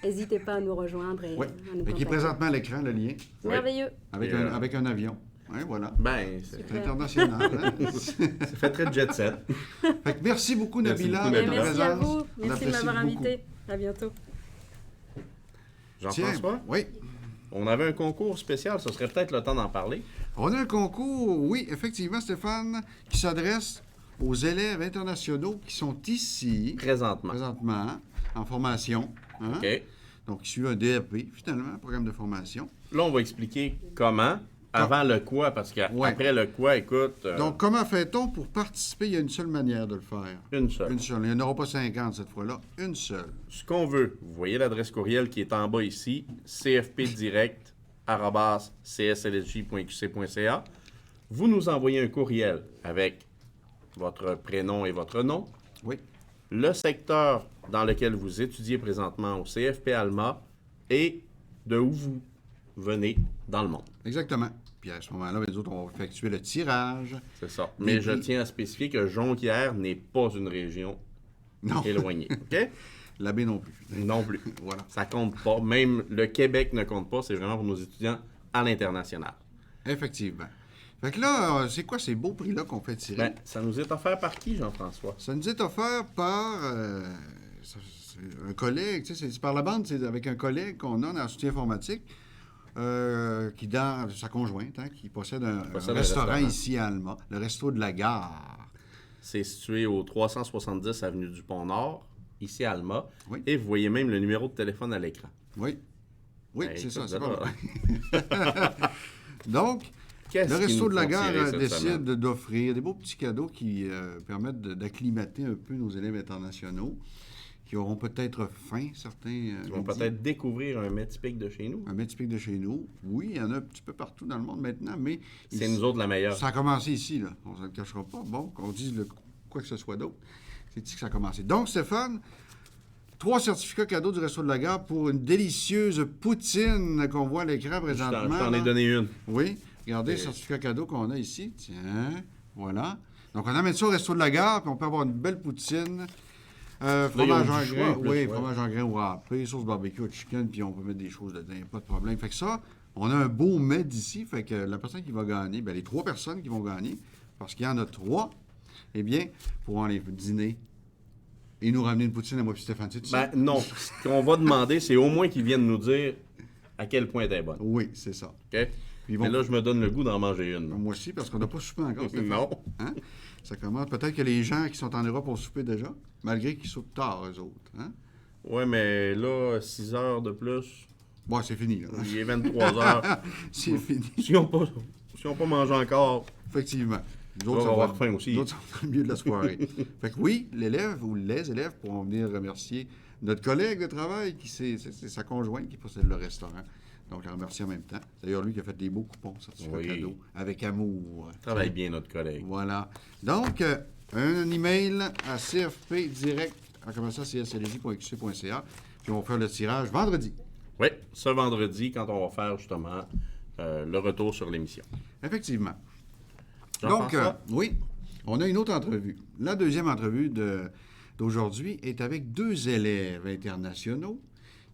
n'hésitez pas à nous rejoindre et Oui. à nous Qui est contacter. présentement à l'écran, le lien, Merveilleux. avec un avion. Oui, voilà. Ben, c'est C'est international. Hein? ça fait très jet set. Fait que merci beaucoup, Merci Nabila, beaucoup, de Et ta Nabila. merci à présence. vous. On Merci de apprécie m'avoir beaucoup. invité. À bientôt. Jean-François, Tiens, oui. on avait un concours spécial, ce serait peut-être le temps d'en parler. On a un concours, oui, effectivement, Stéphane, qui s'adresse aux élèves internationaux qui sont ici, Présentement. en formation. Hein? OK. Donc, ils suivent un DRP, finalement, un programme de formation. Là, on va expliquer comment, avant le quoi, parce qu'après le quoi, écoute... Donc, comment fait-on pour participer? Il y a une seule manière de le faire. une seule. Une seule. Il n'y en aura pas 50 cette fois-là. Une seule. Ce qu'on veut, vous voyez l'adresse courriel qui est en bas ici, cfpdirect@cslsj.qc.ca. Vous nous envoyez un courriel avec votre prénom et votre nom, Oui. le secteur dans lequel vous étudiez présentement au CFP Alma et de où vous venez dans le monde. Exactement. Puis à ce moment-là, les autres, on va effectuer le tirage. C'est ça. Mais Mais je puis- tiens à spécifier que Jonquière n'est pas une région Non. éloignée. OK? L'abbé non plus. Non plus. Voilà. Ça compte pas. Même le Québec ne compte pas. C'est vraiment pour nos étudiants à l'international. Effectivement. Fait que là, c'est quoi ces beaux prix-là qu'on fait tirer? Ben, ça nous est offert par qui, Jean-François? Ça nous est offert par c'est un collègue, tu sais, c'est par la bande, c'est avec un collègue qu'on a dans le soutien informatique, qui dans sa conjointe, hein, qui possède un restaurant ici à Alma, le Resto de la Gare. C'est situé au 370 avenue du Pont-Nord, ici à Alma. Oui. Et vous voyez même le numéro de téléphone à l'écran. Oui. Oui, Hey, c'est ça, écoute, c'est là, pas loin. Donc, Qu'est-ce le qui Resto nous de la font Gare tirer cette décide semaine? d'offrir des beaux petits cadeaux qui permettent d'acclimater un peu nos élèves internationaux, qui auront peut-être faim, certains. Ils vont midi. peut-être découvrir un mets typique de chez nous. Un mets typique de chez nous. Oui, il y en a un petit peu partout dans le monde maintenant, mais C'est ici- nous autres la meilleure. ça a commencé ici, là. On ne se le cachera pas. Bon, qu'on dise quoi que ce soit d'autre, c'est ici que ça a commencé. Donc, Stéphane, 3 certificats cadeaux du Resto de la Gare pour une délicieuse poutine qu'on voit à l'écran Je présentement. t'en ai là. donné une. Oui, regardez le certificat cadeau qu'on a ici. Tiens, voilà. Donc, on amène ça au Resto de la Gare, puis on peut avoir une belle poutine. Fromage ils ont en du choix, grain, en plus, oui, ouais. fromage en grain ou râpé, sauce barbecue au chicken, puis on peut mettre des choses dedans, pas de problème. Fait que ça, on a un beau mets d'ici, fait que la personne qui va gagner, bien, les 3 personnes qui vont gagner, parce qu'il y en a 3, eh bien, pourront aller dîner et nous ramener une poutine à moi et Stéphane. C'est ça? Ben non. Ce qu'on va demander, c'est au moins qu'ils viennent nous dire à quel point elle est bonne. Oui, c'est ça. OK? Puis Mais là, je me donne le goût d'en manger une. Moi aussi, parce qu'on n'a pas soupé encore. Non. Hein? Ça commence. Peut-être que les gens qui sont en Europe ont soupé déjà, malgré qu'ils soupent tard, eux autres. Hein? Oui, mais là, 6 heures de plus, Bon, c'est fini. Là. il est 23 heures. C'est fini. S'ils n'ont pas mangé encore, Effectivement. Nous on autres, va avoir faim aussi. Nous autres, sont au milieu de la soirée. Fait que oui, l'élève ou les élèves pourront venir remercier notre collègue de travail, c'est sa conjointe qui possède le restaurant. Donc, la remercier en même temps. C'est d'ailleurs lui qui a fait des beaux coupons certificats cadeaux, avec amour. Travaille bien, notre collègue. Voilà. Donc, un email à CFP direct en commençant cslj.qc.ca. Puis on va faire le tirage vendredi. Oui, ce vendredi, quand on va faire justement le retour sur l'émission. Effectivement. Donc, Jean-François? oui, on a une autre entrevue. La deuxième entrevue d'aujourd'hui est avec 2 élèves internationaux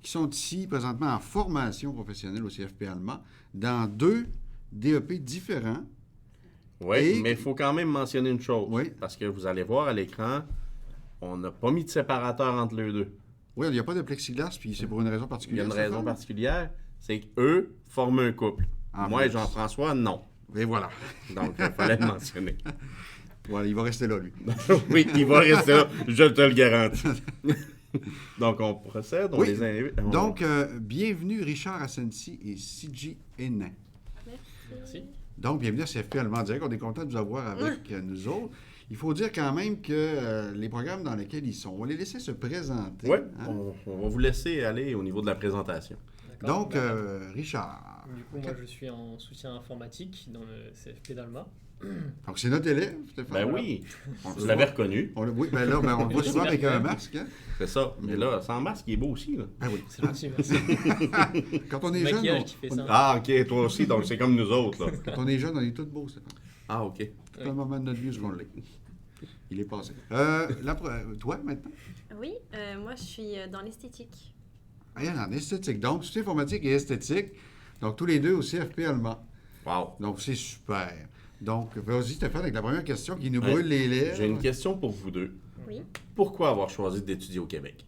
qui sont ici présentement en formation professionnelle au CFP Alma dans 2 DEP différents. Oui, Et- mais il faut quand même mentionner une chose. Oui. Parce que vous allez voir à l'écran, on n'a pas mis de séparateur entre les deux. Oui, il n'y a pas de plexiglas, puis c'est pour une raison Il y a particulière. une Stéphane? raison particulière, c'est qu'eux forment un couple. En Moi et plus. Jean-François, non. Et voilà. Donc, il fallait le mentionner. Voilà, il va rester là, lui. Oui, il va rester là, je te le garantis. Donc, on procède, on Oui. les invite. Donc, bienvenue Richard Asensi et Siji Hénin. Merci. Donc, bienvenue à CFP Allemand Direct. On est content de vous avoir avec nous autres. Il faut dire quand même que les programmes dans lesquels ils sont, on va les laisser se présenter. Oui, hein. on va vous laisser aller au niveau de la présentation. D'accord. Donc, Richard. Du coup, moi, je suis en soutien informatique dans le CFP d'Alma. Donc, c'est notre élève, Stéphane. Ben oui, On- vous l'avez reconnu. Oui, ben là, on le voit souvent avec un masque. Hein? C'est ça. Mais là, sans masque, il est beau aussi. Là. Ben oui. C'est gentil, merci. Quand on est Le jeune, maquillage qui fait ça. Ah, OK, toi aussi, donc c'est comme nous autres. Là. quand on est jeune, on est tous beaux, Stéphane. Ah, OK. Tout un moment de notre vie, où qu'on l'est. Il est passé. Toi, maintenant? Oui, moi je suis dans l'esthétique. En esthétique. Donc, c'est informatique et esthétique. Donc, tous les deux au CFP Allemand. Wow. Donc, c'est super. Donc, vas-y, Stéphane, avec la première question qui nous Ouais. brûle les lèvres. J'ai une question pour vous deux. Oui. Pourquoi avoir choisi d'étudier au Québec?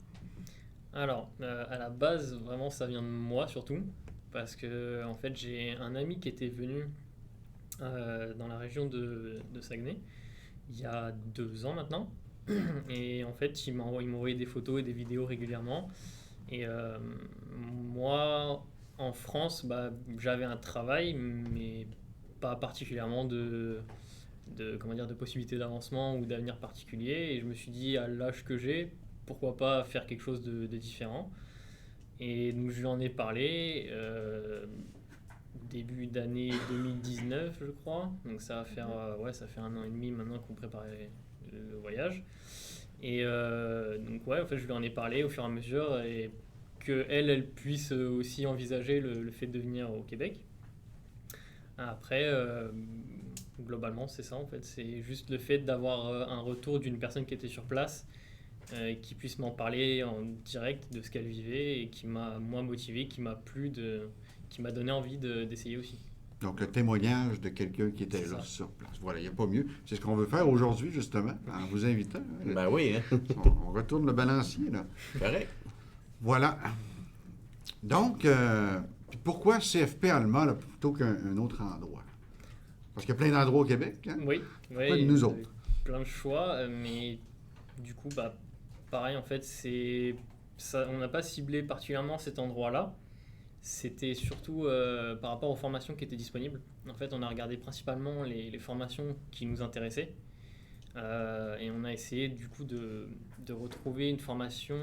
Alors, à la base, vraiment, ça vient de moi surtout. Parce que, en fait, j'ai un ami qui était venu dans la région de Saguenay il y a 2 ans maintenant. Et en fait, il m'envoyait des photos et des vidéos régulièrement. Et moi, en France, bah, j'avais un travail, mais pas particulièrement de possibilités d'avancement ou d'avenir particulier. Et je me suis dit, à l'âge que j'ai, pourquoi pas faire quelque chose de différent. Et donc, je lui en ai parlé début d'année 2019, je crois. Donc, ça va faire, ça fait 1 an et demi maintenant qu'on préparait le voyage. Et donc, en fait, je lui en ai parlé au fur et à mesure et qu'elle puisse aussi envisager le fait de venir au Québec. Après, globalement, c'est ça en fait. C'est juste le fait d'avoir un retour d'une personne qui était sur place, qui puisse m'en parler en direct de ce qu'elle vivait et qui m'a, moi, motivé, qui m'a plu, qui m'a donné envie d'essayer aussi. Donc, le témoignage de quelqu'un qui était C'est là ça. sur place. Voilà, il n'y a pas mieux. C'est ce qu'on veut faire aujourd'hui, justement, en vous invitant. Hein. Ben oui, hein? On retourne le balancier, là. Correct. Voilà. Donc, puis pourquoi CFP Allemand là, plutôt qu'un autre endroit? Parce qu'il y a plein d'endroits au Québec. Hein? Oui, Pas de nous autres. plein de choix, mais du coup, bah, pareil, en fait, on n'a pas ciblé particulièrement cet endroit-là. C'était surtout par rapport aux formations qui étaient disponibles. En fait, on a regardé principalement les formations qui nous intéressaient. Et on a essayé du coup de retrouver une formation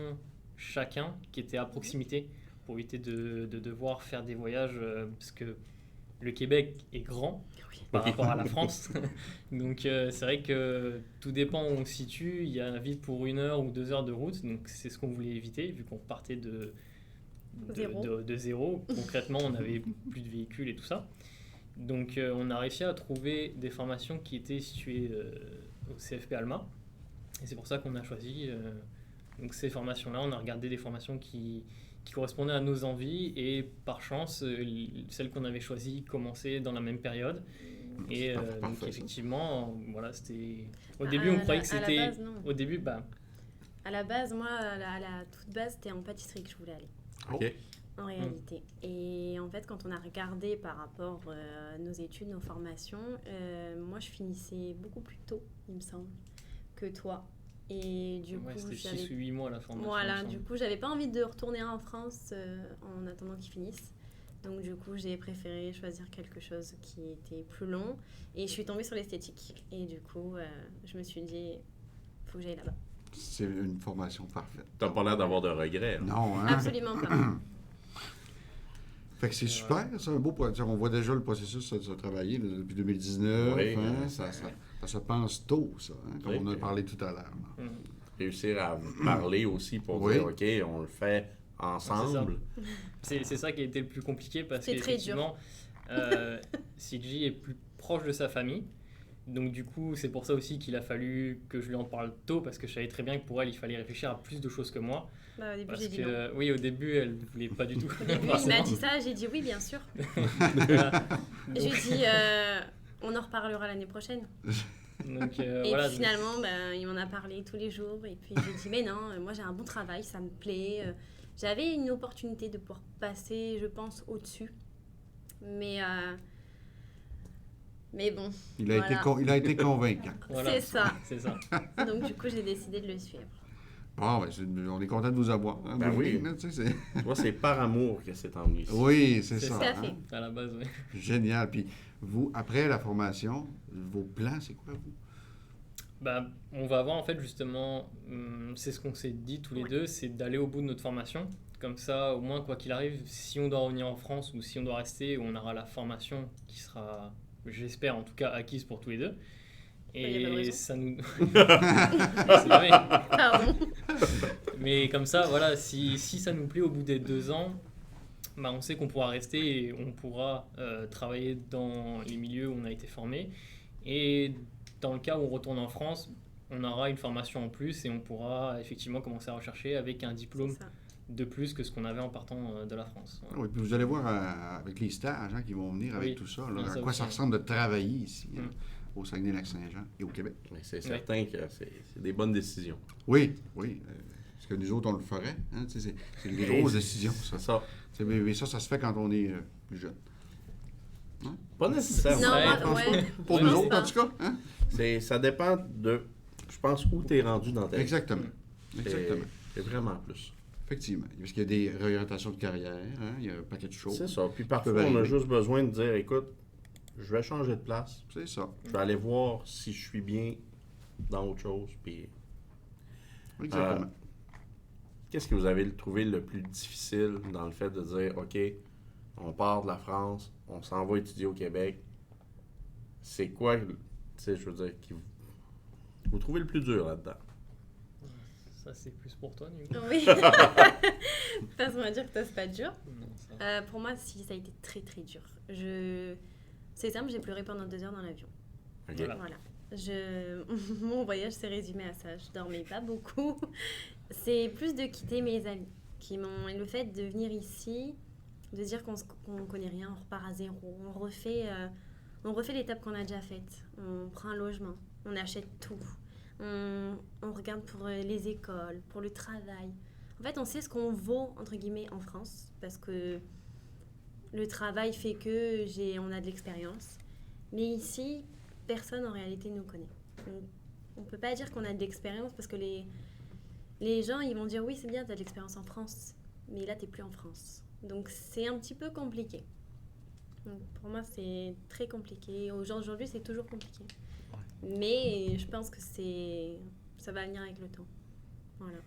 chacun qui était à proximité pour éviter de devoir faire des voyages parce que le Québec est grand par rapport à la France. Donc c'est vrai que tout dépend où on se situe. Il y a vite pour 1 heure ou 2 heures de route. Donc c'est ce qu'on voulait éviter vu qu'on partait de zéro. Concrètement, on n'avait plus de véhicules et tout ça. Donc on a réussi à trouver des formations qui étaient situées au CFP Alma. Et c'est pour ça qu'on a choisi donc ces formations-là. On a regardé des formations qui correspondaient à nos envies et par chance, celles qu'on avait choisies commençaient dans la même période. Et Parfait, donc ça. effectivement, voilà, c'était... Au début, on croyait que À la c'était... base, non. Au début, bah... À la base, moi, à la toute base, c'était en pâtisserie que je voulais aller. OK. en réalité. Et en fait, quand on a regardé par rapport à nos études, nos formations, moi, je finissais beaucoup plus tôt, il me semble, que toi. Et du coup, C'était j'avais... 6 ou 8 mois la formation. Voilà, il me du semble. coup, j'avais pas envie de retourner en France en attendant qu'ils finissent. Donc, du coup, j'ai préféré choisir quelque chose qui était plus long. Et je suis tombée sur l'esthétique. Et du coup, je me suis dit, faut que j'aille là-bas. C'est une formation parfaite. T'as pas l'air d'avoir de regrets. Là. Non, hein? Absolument pas. Fait que c'est super, c'est un beau processus. On voit déjà le processus de se travailler là, depuis 2019. Oui, hein, ça se pense tôt, ça, hein, comme Oui. on a parlé tout à l'heure. là. Réussir à parler aussi pour Oui. dire, OK, on le fait ensemble. C'est ça qui a été le plus compliqué parce C'est très dur. qu'effectivement, CJ est plus proche de sa famille. Donc du coup, c'est pour ça aussi qu'il a fallu que je lui en parle tôt parce que je savais très bien que pour elle, il fallait réfléchir à plus de choses que moi. Bah, au début, Parce j'ai dit non. que, oui, au début, elle ne voulait pas du tout. Au début, il m'a dit ça, j'ai dit oui, bien sûr. Voilà. Et je lui ai dit, on en reparlera l'année prochaine. Donc, Et voilà. puis finalement, il m'en a parlé tous les jours. Et puis j'ai dit, mais non, moi j'ai un bon travail, ça me plaît. J'avais une opportunité de pouvoir passer, je pense, au-dessus. Mais bon, Il a été convaincant. Voilà, c'est ça. C'est ça. Donc du coup, j'ai décidé de le suivre. Bon, ben, on est content de vous avoir. Hein, Ben Louis, oui. là, tu sais, Tu vois, c'est par amour que c'est emmené ici. oui, c'est C'est ça. Tout à hein. fait. À la base, oui. Génial. Puis vous, après la formation, vos plans, c'est quoi, vous? Bah, on va avoir en fait justement, c'est ce qu'on s'est dit tous les Ouais. deux, c'est d'aller au bout de notre formation. Comme ça, au moins, quoi qu'il arrive, si on doit revenir en France ou si on doit rester, on aura la formation qui sera, j'espère en tout cas, acquise pour tous les deux. y a pas de Et raison. ça nous... C'est jamais. Pardon. Mais comme ça, voilà, si ça nous plaît au bout des 2 ans, bah, on sait qu'on pourra rester et on pourra travailler dans les milieux où on a été formé. Et dans le cas où on retourne en France, on aura une formation en plus et on pourra effectivement commencer à rechercher avec un diplôme C'est ça. de plus que ce qu'on avait en partant de la France. Voilà. Oui, puis vous allez voir avec les stages hein, qui vont venir avec Oui. tout ça, là, Non, à ça quoi aussi, ça hein. ressemble de travailler ici, hein, au Saguenay-Lac-Saint-Jean et au Québec. Mais c'est certain que c'est des bonnes décisions. Oui, oui. Parce que nous autres, on le ferait. Hein, tu sais, c'est des grosses décisions, ça. C'est ça. Mais ça se fait quand on est plus jeune. Pas nécessairement. Non, Ouais, moi, ouais. Pour Je nous pense autres, pas. en tout cas. Hein? Ça dépend de, je pense, où tu es rendu dans ta vie. Exactement. Exactement. C'est vraiment plus. Effectivement. Parce qu'il y a des réorientations de carrière, hein, il y a un paquet de choses. C'est ça. Puis parfois, peuvent on a arriver. juste besoin de dire, écoute, je vais changer de place. C'est ça. Je vais aller voir si je suis bien dans autre chose. Puis, Exactement. qu'est-ce que vous avez trouvé le plus difficile dans le fait de dire, OK, on part de la France, on s'en va étudier au Québec. C'est quoi, tu sais, je veux dire, qui vous trouvez le plus dur là-dedans? Ça, c'est plus pour toi, Nico. Oui. Parce qu'on va dire que toi, c'est pas dur. Non, ça- Pour moi, si, ça a été très très dur. C'est simple, j'ai pleuré pendant 2 heures dans l'avion. OK. Voilà. Voilà. Mon voyage s'est résumé à ça. Je dormais pas beaucoup. C'est plus de quitter mes amis qui m'ont. Et le fait de venir ici, de dire qu'on connaît rien, on repart à zéro, on refait l'étape qu'on a déjà faite. On prend un logement, on achète tout. On regarde pour les écoles, pour le travail. En fait, on sait ce qu'on vaut, entre guillemets, en France, parce que le travail fait que on a de l'expérience. Mais ici, personne en réalité nous connaît. Donc, on ne peut pas dire qu'on a de l'expérience parce que les gens, ils vont dire oui, c'est bien, tu as de l'expérience en France. Mais là, tu n'es plus en France. Donc, c'est un petit peu compliqué. Donc, pour moi, c'est très compliqué. Aujourd'hui, c'est toujours compliqué. Mais je pense que ça va venir avec le temps. Voilà.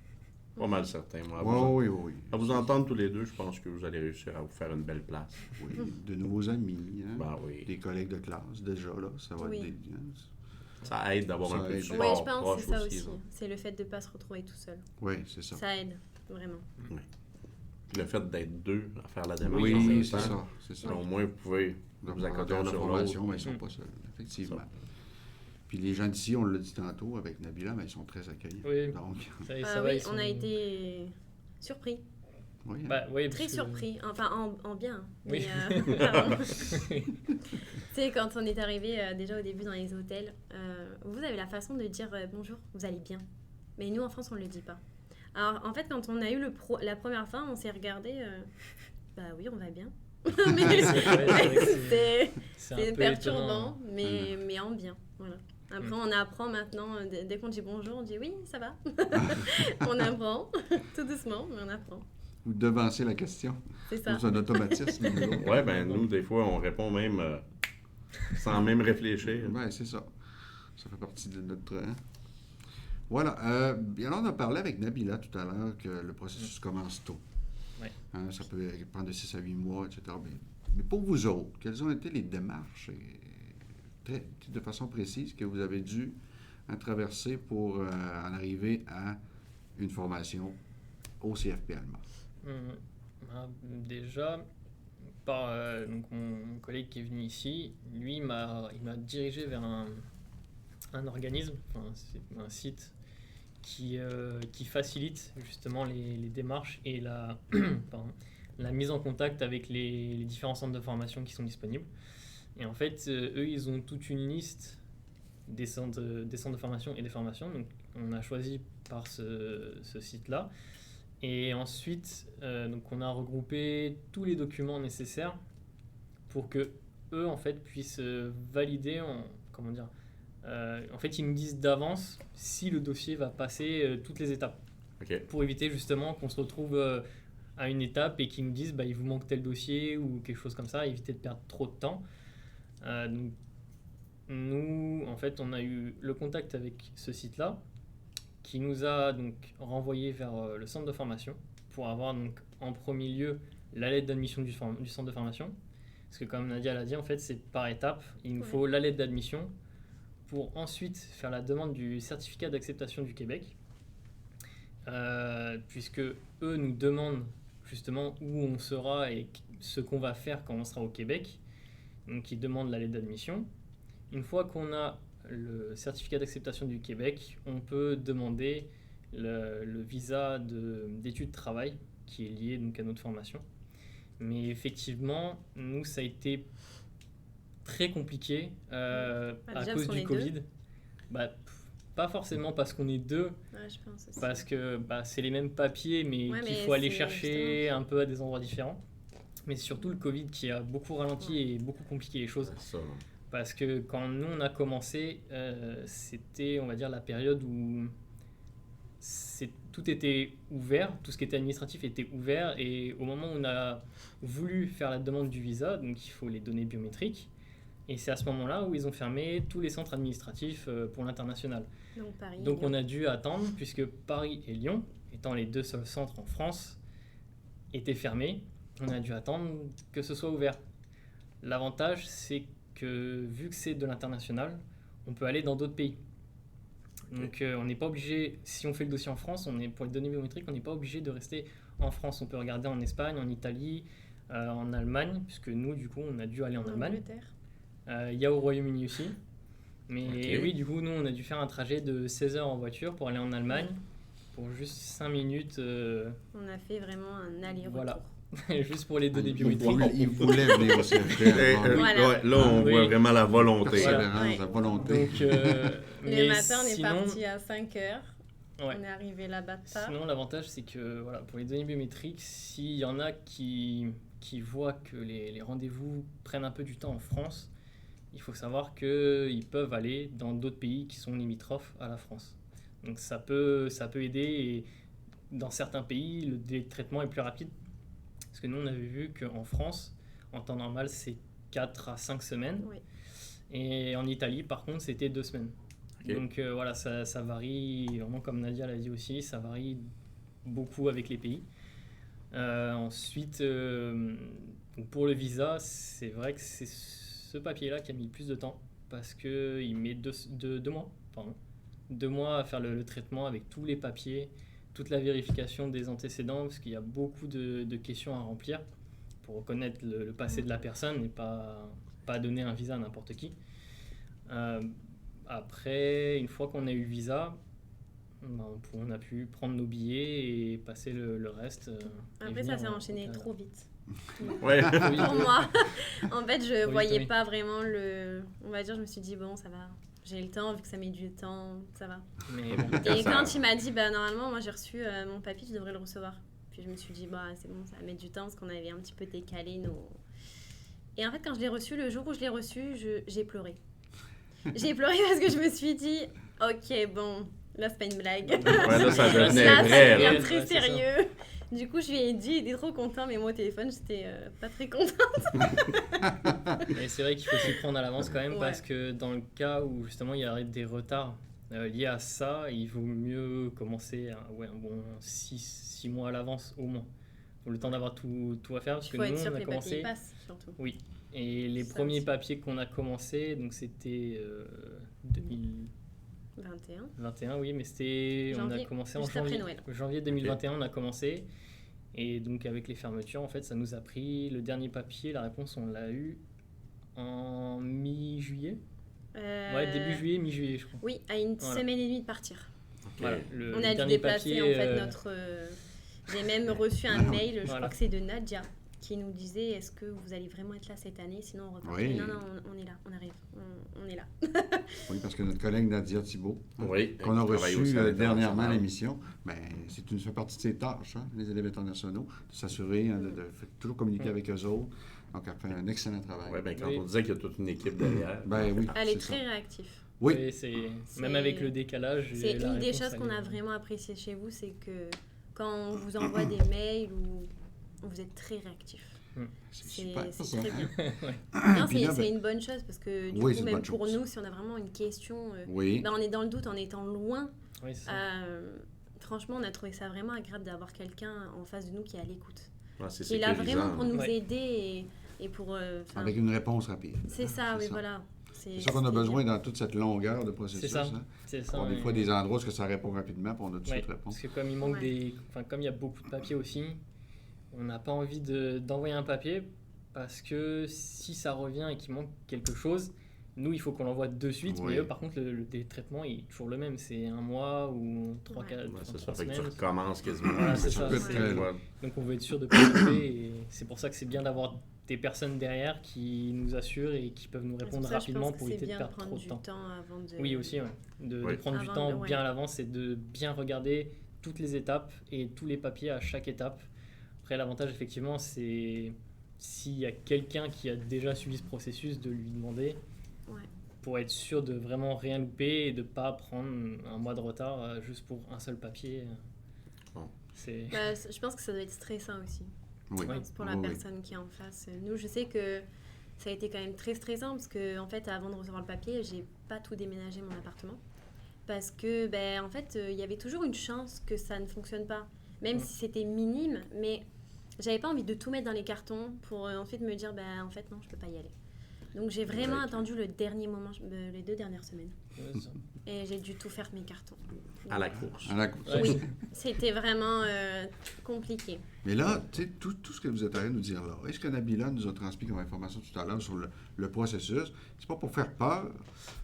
Pas mal certain, moi. Oui, oui, oui. À vous entendre tous les deux, je pense que vous allez réussir à vous faire une belle place. Oui, de nouveaux amis, hein, Ben oui. des collègues de classe, déjà, là, ça va Oui. être des... Ça aide d'avoir Ça un peu de aide. support Oui, je pense proche que c'est ça aussi. aussi. là. C'est le fait de ne pas se retrouver tout seul. Oui, c'est ça. Ça aide, vraiment. Puis le fait d'être deux à faire la démarche. en Oui, même c'est temps, ça, c'est ça. Au moins, vous pouvez Donc, vous accorder dans un la sur formation, l'autre. mais ils ne sont pas seuls, effectivement. Puis les gens d'ici, on l'a dit tantôt avec Nabila, mais ils sont très accueillis. Oui. Donc, Ça va, Oui, ils sont- on a été surpris. oui. Bah, oui, Très parce que- surpris, enfin en bien. Oui. Mais, pardon. Tu sais, quand on est arrivé déjà au début dans les hôtels, vous avez la façon de dire bonjour, vous allez bien. Mais nous en France, on ne le dit pas. Alors, en fait, quand on a eu la première fois, on s'est regardé, bah oui, on va bien. C'est perturbant, mais en bien. Voilà. Après, on apprend maintenant, dès qu'on dit bonjour, on dit oui, ça va. On apprend, tout doucement, mais on apprend. Vous devancez la question. C'est ça. C'est un automatisme. Oui, ben nous, des fois, on répond même sans même réfléchir. Oui, c'est ça. Ça fait partie de notre... Hein? Voilà. Alors, on a parlé avec Nabila tout à l'heure que le processus commence tôt. Ouais. Hein, ça peut prendre de 6 à 8 mois, etc. Mais pour vous autres, quelles ont été les démarches de façon précise que vous avez dû traverser pour en arriver à une formation au CFP allemand? Déjà, par donc mon collègue qui est venu ici, lui, il m'a dirigé vers un organisme, c'est un site qui facilite justement les démarches et la mise en contact avec les différents centres de formation qui sont disponibles. Et en fait, eux, ils ont toute une liste des centres de formation et des formations. Donc, on a choisi par ce site-là. Et ensuite, donc on a regroupé tous les documents nécessaires pour que eux, en fait, puissent valider, en fait, ils nous disent d'avance si le dossier va passer toutes les étapes. Okay. Pour éviter justement qu'on se retrouve à une étape et qu'ils nous disent il vous manque tel dossier ou quelque chose comme ça, éviter de perdre trop de temps. Donc, nous, en fait, on a eu le contact avec ce site-là qui nous a donc renvoyé vers le centre de formation pour avoir donc en premier lieu la lettre d'admission du centre de formation. Parce que comme Nadia l'a dit, en fait, c'est par étapes. Il nous faut la lettre d'admission pour ensuite faire la demande du certificat d'acceptation du Québec, puisque eux nous demandent justement où on sera et ce qu'on va faire quand on sera au Québec. Donc ils demandent la lettre d'admission. Une fois qu'on a le certificat d'acceptation du Québec, on peut demander le visa d'études de travail qui est lié donc à notre formation. Mais effectivement, nous, ça a été très compliqué à cause du Covid. Pas forcément parce qu'on est deux, je pense aussi. Parce que c'est les mêmes papiers, mais qu'il faut aller chercher un peu à des endroits différents. Mais c'est surtout le Covid qui a beaucoup ralenti et beaucoup compliqué les choses. Ça. Parce que quand nous, on a commencé, c'était, on va dire, la période où tout était ouvert, tout ce qui était administratif était ouvert, et au moment où on a voulu faire la demande du visa, donc il faut les données biométriques, et c'est à ce moment-là où ils ont fermé tous les centres administratifs pour l'international. Donc on a dû attendre, puisque Paris et Lyon, étant les deux seuls centres en France, étaient fermés, on a dû attendre que ce soit ouvert. L'avantage, c'est que vu que c'est de l'international, on peut aller dans d'autres pays. Donc on n'est pas obligé, si on fait le dossier en France, pour les données biométriques, on n'est pas obligé de rester en France. On peut regarder en Espagne, en Italie, en Allemagne, puisque nous, du coup, on a dû aller en Allemagne. Il y a au Royaume-Uni aussi. Mais oui, du coup, nous, on a dû faire un trajet de 16 heures en voiture pour aller en Allemagne, pour juste 5 minutes. On a fait vraiment un aller-retour. Voilà. Juste pour les données biométriques. Il voulait venir aussi. Là, on voit vraiment la volonté. La volonté. Donc, le matin, on est parti à 5 heures. Ouais. On est arrivé là-bas tard. Sinon, l'avantage, c'est que pour les données biométriques, s'il y en a qui voient que les rendez-vous prennent un peu du temps en France, il faut savoir qu'ils peuvent aller dans d'autres pays qui sont limitrophes à la France. Donc ça peut aider, et dans certains pays, le délai de traitement est plus rapide. Parce que nous, on avait vu qu'en France, en temps normal, c'est 4 à 5 semaines. Oui. Et en Italie, par contre, c'était 2 semaines. Okay. Donc voilà, ça varie, vraiment comme Nadia l'a dit aussi, ça varie beaucoup avec les pays. Ensuite, pour le visa, c'est vrai que c'est ce papier-là qui a mis le plus de temps, parce qu'il met 2 mois, 2 mois à faire le traitement avec tous les papiers, toute la vérification des antécédents, parce qu'il y a beaucoup de questions à remplir pour reconnaître le passé de la personne et pas donner un visa à n'importe qui. Après, une fois qu'on a eu le visa, on a pu prendre nos billets et passer le reste. Après, ça s'est enchaîné trop vite. Ouais. Pour moi, en fait, je voyais pas vraiment on va dire, je me suis dit, bon, ça va, j'ai le temps, vu que ça met du temps, ça va. Mais bon, Et quand il m'a dit, normalement, moi j'ai reçu mon papier, tu devrais le recevoir. Puis je me suis dit, c'est bon, ça va mettre du temps parce qu'on avait un petit peu décalé nos... Et en fait, quand je l'ai reçu, le jour où je l'ai reçu, j'ai pleuré. J'ai pleuré parce que je me suis dit, ok, bon, là c'est pas une blague. Ouais, là, ça devenait Là, ça vrai. devient là. très Ouais, c'est ça. sérieux. Du coup, je lui ai dit, il était trop content, mais moi au téléphone, j'étais pas très contente. mais c'est vrai qu'il faut s'y prendre à l'avance quand même Ouais. parce que dans le cas où justement il y a des retards liés à ça, il vaut mieux commencer un bon 6 mois à l'avance au moins. Pour le temps d'avoir tout à faire parce Il que faut nous être sûr on que a les papiers commencé. passent, surtout. Oui. Et les Ça premiers aussi. papiers qu'on a commencé, donc c'était 2021, 21. oui, mais c'était on a Janvier, commencé en juste après janvier. Noël. Janvier 2021, on a commencé. Et donc avec les fermetures, en fait, ça nous a pris le dernier papier, la réponse, on l'a eu en mi-juillet. Ouais, début juillet, mi-juillet, je crois. Oui, à une Voilà. semaine et demie de partir. Voilà, le On a dû dernier déplacer papier, en fait notre... J'ai même reçu un mail, je Voilà. crois que c'est de Nadia, qui nous disait, est-ce que vous allez vraiment être là cette année, sinon on repart. Oui. Non, on est là, on arrive, on est là. Oui, parce que notre collègue Nadia Thibault, Oui, qu'on a qui travaille reçu aussi à dernièrement à l'international. l'émission, ça fait partie de ses tâches, les élèves internationaux, de s'assurer, de toujours communiquer avec eux autres. Donc, elle fait un excellent travail. Ouais, quand Oui. on disait qu'il y a toute une équipe derrière. Oui, Elle est c'est très ça. réactive. Oui, Oui, C'est- même avec le décalage. C'est la une des réponse, choses elle qu'on a est- vraiment apprécié chez vous, c'est que quand on vous envoie des mails, vous êtes très réactif. c'est super. C'est ça. très bien. Ah, Non, puis là, c'est une bonne chose parce que du Oui, coup, c'est une même bonne pour chose. nous, si on a vraiment une question, Oui, on est dans le doute en étant loin. Oui, c'est ça. Franchement, on a trouvé ça vraiment agréable d'avoir quelqu'un en face de nous qui est à l'écoute, Ouais, c'est qui est là sécurisant. vraiment pour nous Ouais. aider et pour. avec une réponse rapide. C'est Hein, ça, oui, ça. voilà. C'est ça qu'on a c'était besoin bien. dans toute cette longueur de processus. C'est ça. Hein. C'est ça. Bon, des et- fois, des endroits où ça répond rapidement, puis on a tout de Ouais, suite réponse. parce que comme il manque Ouais. comme il y a beaucoup de papiers aussi, on n'a pas envie d'envoyer un papier parce que si ça revient et qu'il manque quelque chose, nous il faut qu'on l'envoie de suite. Oui. Mais eux, par contre, le délai de traitement il est toujours le même, c'est 1 mois ou 3 Ouais. 4 Ouais, c'est ça, 3 fait que tu semaines. recommences quasiment. Voilà, c'est ça ça. peut être c'est- très long. Ouais. Donc on veut être sûr de pas couper et c'est pour ça que c'est bien d'avoir des personnes derrière qui nous assurent et qui peuvent nous C'est pour répondre ça que je rapidement pense que pour c'est éviter de bien perdre prendre trop de du temps. temps avant de. Oui, aussi, ouais. De Oui. prendre du Avant temps ouais. bien à l'avance et de bien regarder toutes les étapes et tous les papiers à chaque étape. Après, l'avantage, effectivement, c'est s'il y a quelqu'un qui a déjà suivi ce processus, de lui demander Ouais. pour être sûr de vraiment rien louper et de ne pas prendre un mois de retard juste pour un seul papier. Bon. C'est... Je pense que ça doit être stressant aussi. Oui. Je pense pour la Oui, oui. personne qui est en face. Nous, je sais que ça a été quand même très stressant parce que, en fait, avant de recevoir le papier, j'ai pas tout déménagé mon appartement. Parce que, en fait, il y avait toujours une chance que ça ne fonctionne pas. Même si c'était minime, mais j'avais pas envie de tout mettre dans les cartons pour ensuite me dire, en fait, non, je peux pas y aller. Donc, j'ai vraiment Ouais. attendu le dernier moment, les 2 dernières semaines. Ouais, ça. Et j'ai dû tout faire mes cartons. À la course. À la course. Ouais. Oui, c'était vraiment compliqué. Mais là, tu sais, tout ce que vous êtes en train de nous dire là, est-ce que Nabila nous a transmis comme information tout à l'heure sur le processus? C'est pas pour faire peur,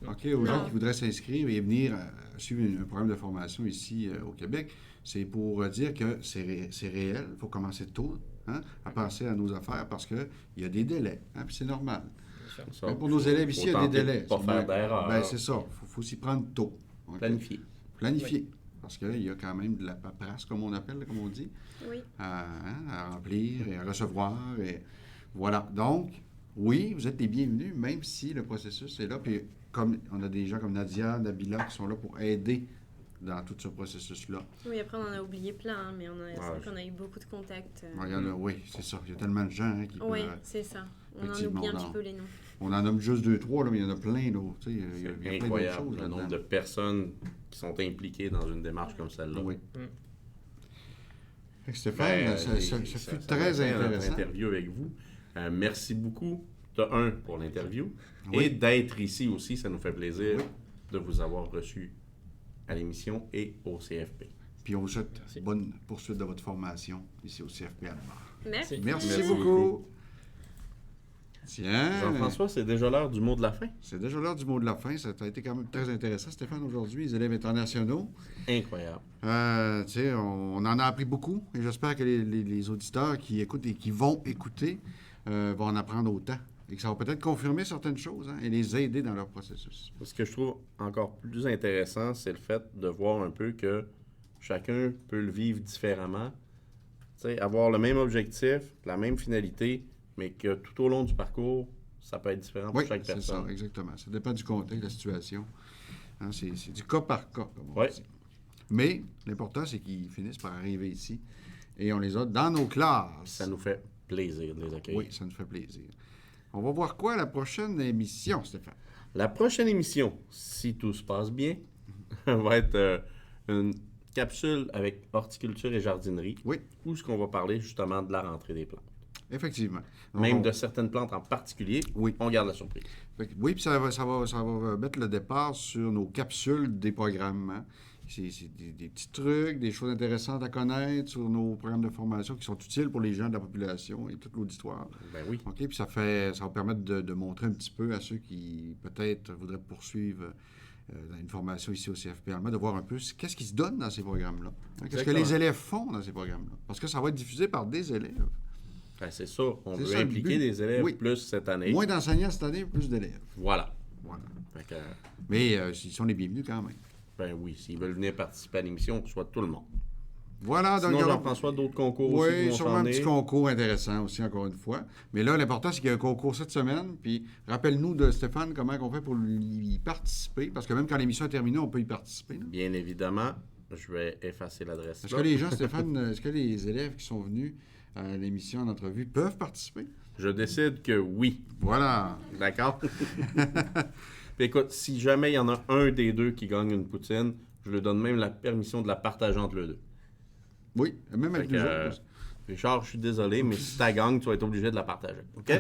OK, aux gens Non. qui voudraient s'inscrire et venir suivre un programme de formation ici au Québec. C'est pour dire que c'est réel, il faut commencer tôt à penser à nos affaires parce qu'il y a des délais, puis c'est normal. Bien sûr. Ça, Même pour nos élèves ici, il y a faut des tenter de délais. pas faire d'erreur. C'est ça, il faut s'y prendre tôt. OK? Planifier. Planifier. Parce qu'il y a quand même de la paperasse, comme on appelle, comme on dit, Oui. à remplir et à recevoir. Et voilà. Donc, oui, vous êtes les bienvenus, même si le processus est là. Puis, comme on a des gens comme Nadia, Nabila qui sont là pour aider dans tout ce processus-là. Oui, après, on en a oublié plein, mais c'est vrai Ouais. qu'on a eu beaucoup de contacts. Il y en a, oui, c'est ça. Il y a tellement de gens qui Oui, peuvent- c'est ça. On en effectivement, oublie un non. petit peu les noms. On en nomme juste 2, 3, là, mais il y en a plein d'autres. Tu sais, il y a C'est plein d'autres incroyable choses le là-dedans. nombre de personnes qui sont impliquées dans une démarche comme celle-là. Oui. Mm. Fait que Stéphane, Ben, ça fut très m'a fait notre intéressant. interview avec vous. Merci beaucoup, pour l'interview, Oui. et d'être ici aussi. Ça nous fait plaisir Oui. de vous avoir reçu à l'émission et au CFP. Puis on vous souhaite Merci. bonne poursuite de votre formation ici au CFP Allemare. Merci. Merci, Merci beaucoup. beaucoup. Tiens, Jean-François, c'est déjà l'heure du mot de la fin. c'est déjà l'heure du mot de la fin. Ça a été quand même très intéressant, Stéphane, aujourd'hui, les élèves internationaux. Incroyable. Tu sais, on en a appris beaucoup et j'espère que les auditeurs qui écoutent et qui vont écouter vont en apprendre autant Et que ça va peut-être confirmer certaines choses et les aider dans leur processus. Ce que je trouve encore plus intéressant, c'est le fait de voir un peu que chacun peut le vivre différemment. T'sais, avoir le même objectif, la même finalité, mais que tout au long du parcours, ça peut être différent pour chaque personne. Oui, c'est ça, exactement. Ça dépend du contexte, de la situation. Hein, c'est du cas par cas, comme on dit. Mais l'important, c'est qu'ils finissent par arriver ici et on les a dans nos classes. Ça nous fait plaisir de les accueillir. Oui, ça nous fait plaisir. On va voir quoi à la prochaine émission, Stéphane? La prochaine émission, si tout se passe bien, va être une capsule avec horticulture et jardinerie. Oui. Où est-ce qu'on va parler justement de la rentrée des plantes. Effectivement. Donc, Même de certaines plantes en particulier, oui. On garde la surprise. Oui, puis ça va mettre le départ sur nos capsules des programmes. Hein. C'est des petits trucs, des choses intéressantes à connaître sur nos programmes de formation qui sont utiles pour les gens de la population et toute l'auditoire. Ben oui. OK, puis ça va permettre de montrer un petit peu à ceux qui peut-être voudraient poursuivre dans une formation ici au CFP Alma, de voir un peu qu'est-ce qui se donne dans ces programmes-là. Hein, qu'est-ce que les élèves font dans ces programmes-là. Parce que ça va être diffusé par des élèves. Ben, c'est ça. On veut impliquer des élèves plus cette année. Moins d'enseignants cette année, plus d'élèves. Voilà. Fait que, mais ils sont les bienvenus quand même. Ben oui, s'ils veulent venir participer à l'émission, on reçoit tout le monde. Voilà. Sinon, Jean-François, d'autres concours aussi qui vont Oui, sûrement un petit concours intéressant aussi, encore une fois. Mais là, l'important, c'est qu'il y a un concours cette semaine. Puis, rappelle-nous de Stéphane comment on fait pour y participer. Parce que même quand l'émission est terminée, on peut y participer. Là. Bien évidemment, je vais effacer l'adresse. Est-ce que les gens, Stéphane, est-ce que les élèves qui sont venus à l'émission en entrevue peuvent participer? Je décide que oui. Voilà. D'accord? Puis écoute, si jamais il y en a un des deux qui gagne une poutine, je lui donne même la permission de la partager entre les deux. Oui, même avec nous autres. Richard, je suis désolé, mais si tu gagnes, tu vas être obligé de la partager. OK?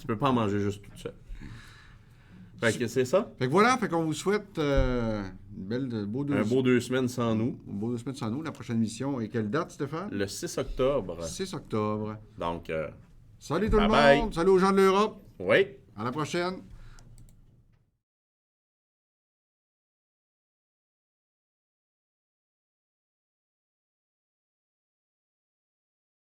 Tu peux pas en manger juste toute seule. Fait que c'est ça. Fait que voilà, fait qu'on vous souhaite un beau 2 semaines sans nous. Un beau 2 semaines sans nous. La prochaine émission est quelle date, Stéphane? Le 6 octobre. 6 octobre. Donc, salut tout le monde. bye. Salut aux gens de l'Europe. Oui. À la prochaine.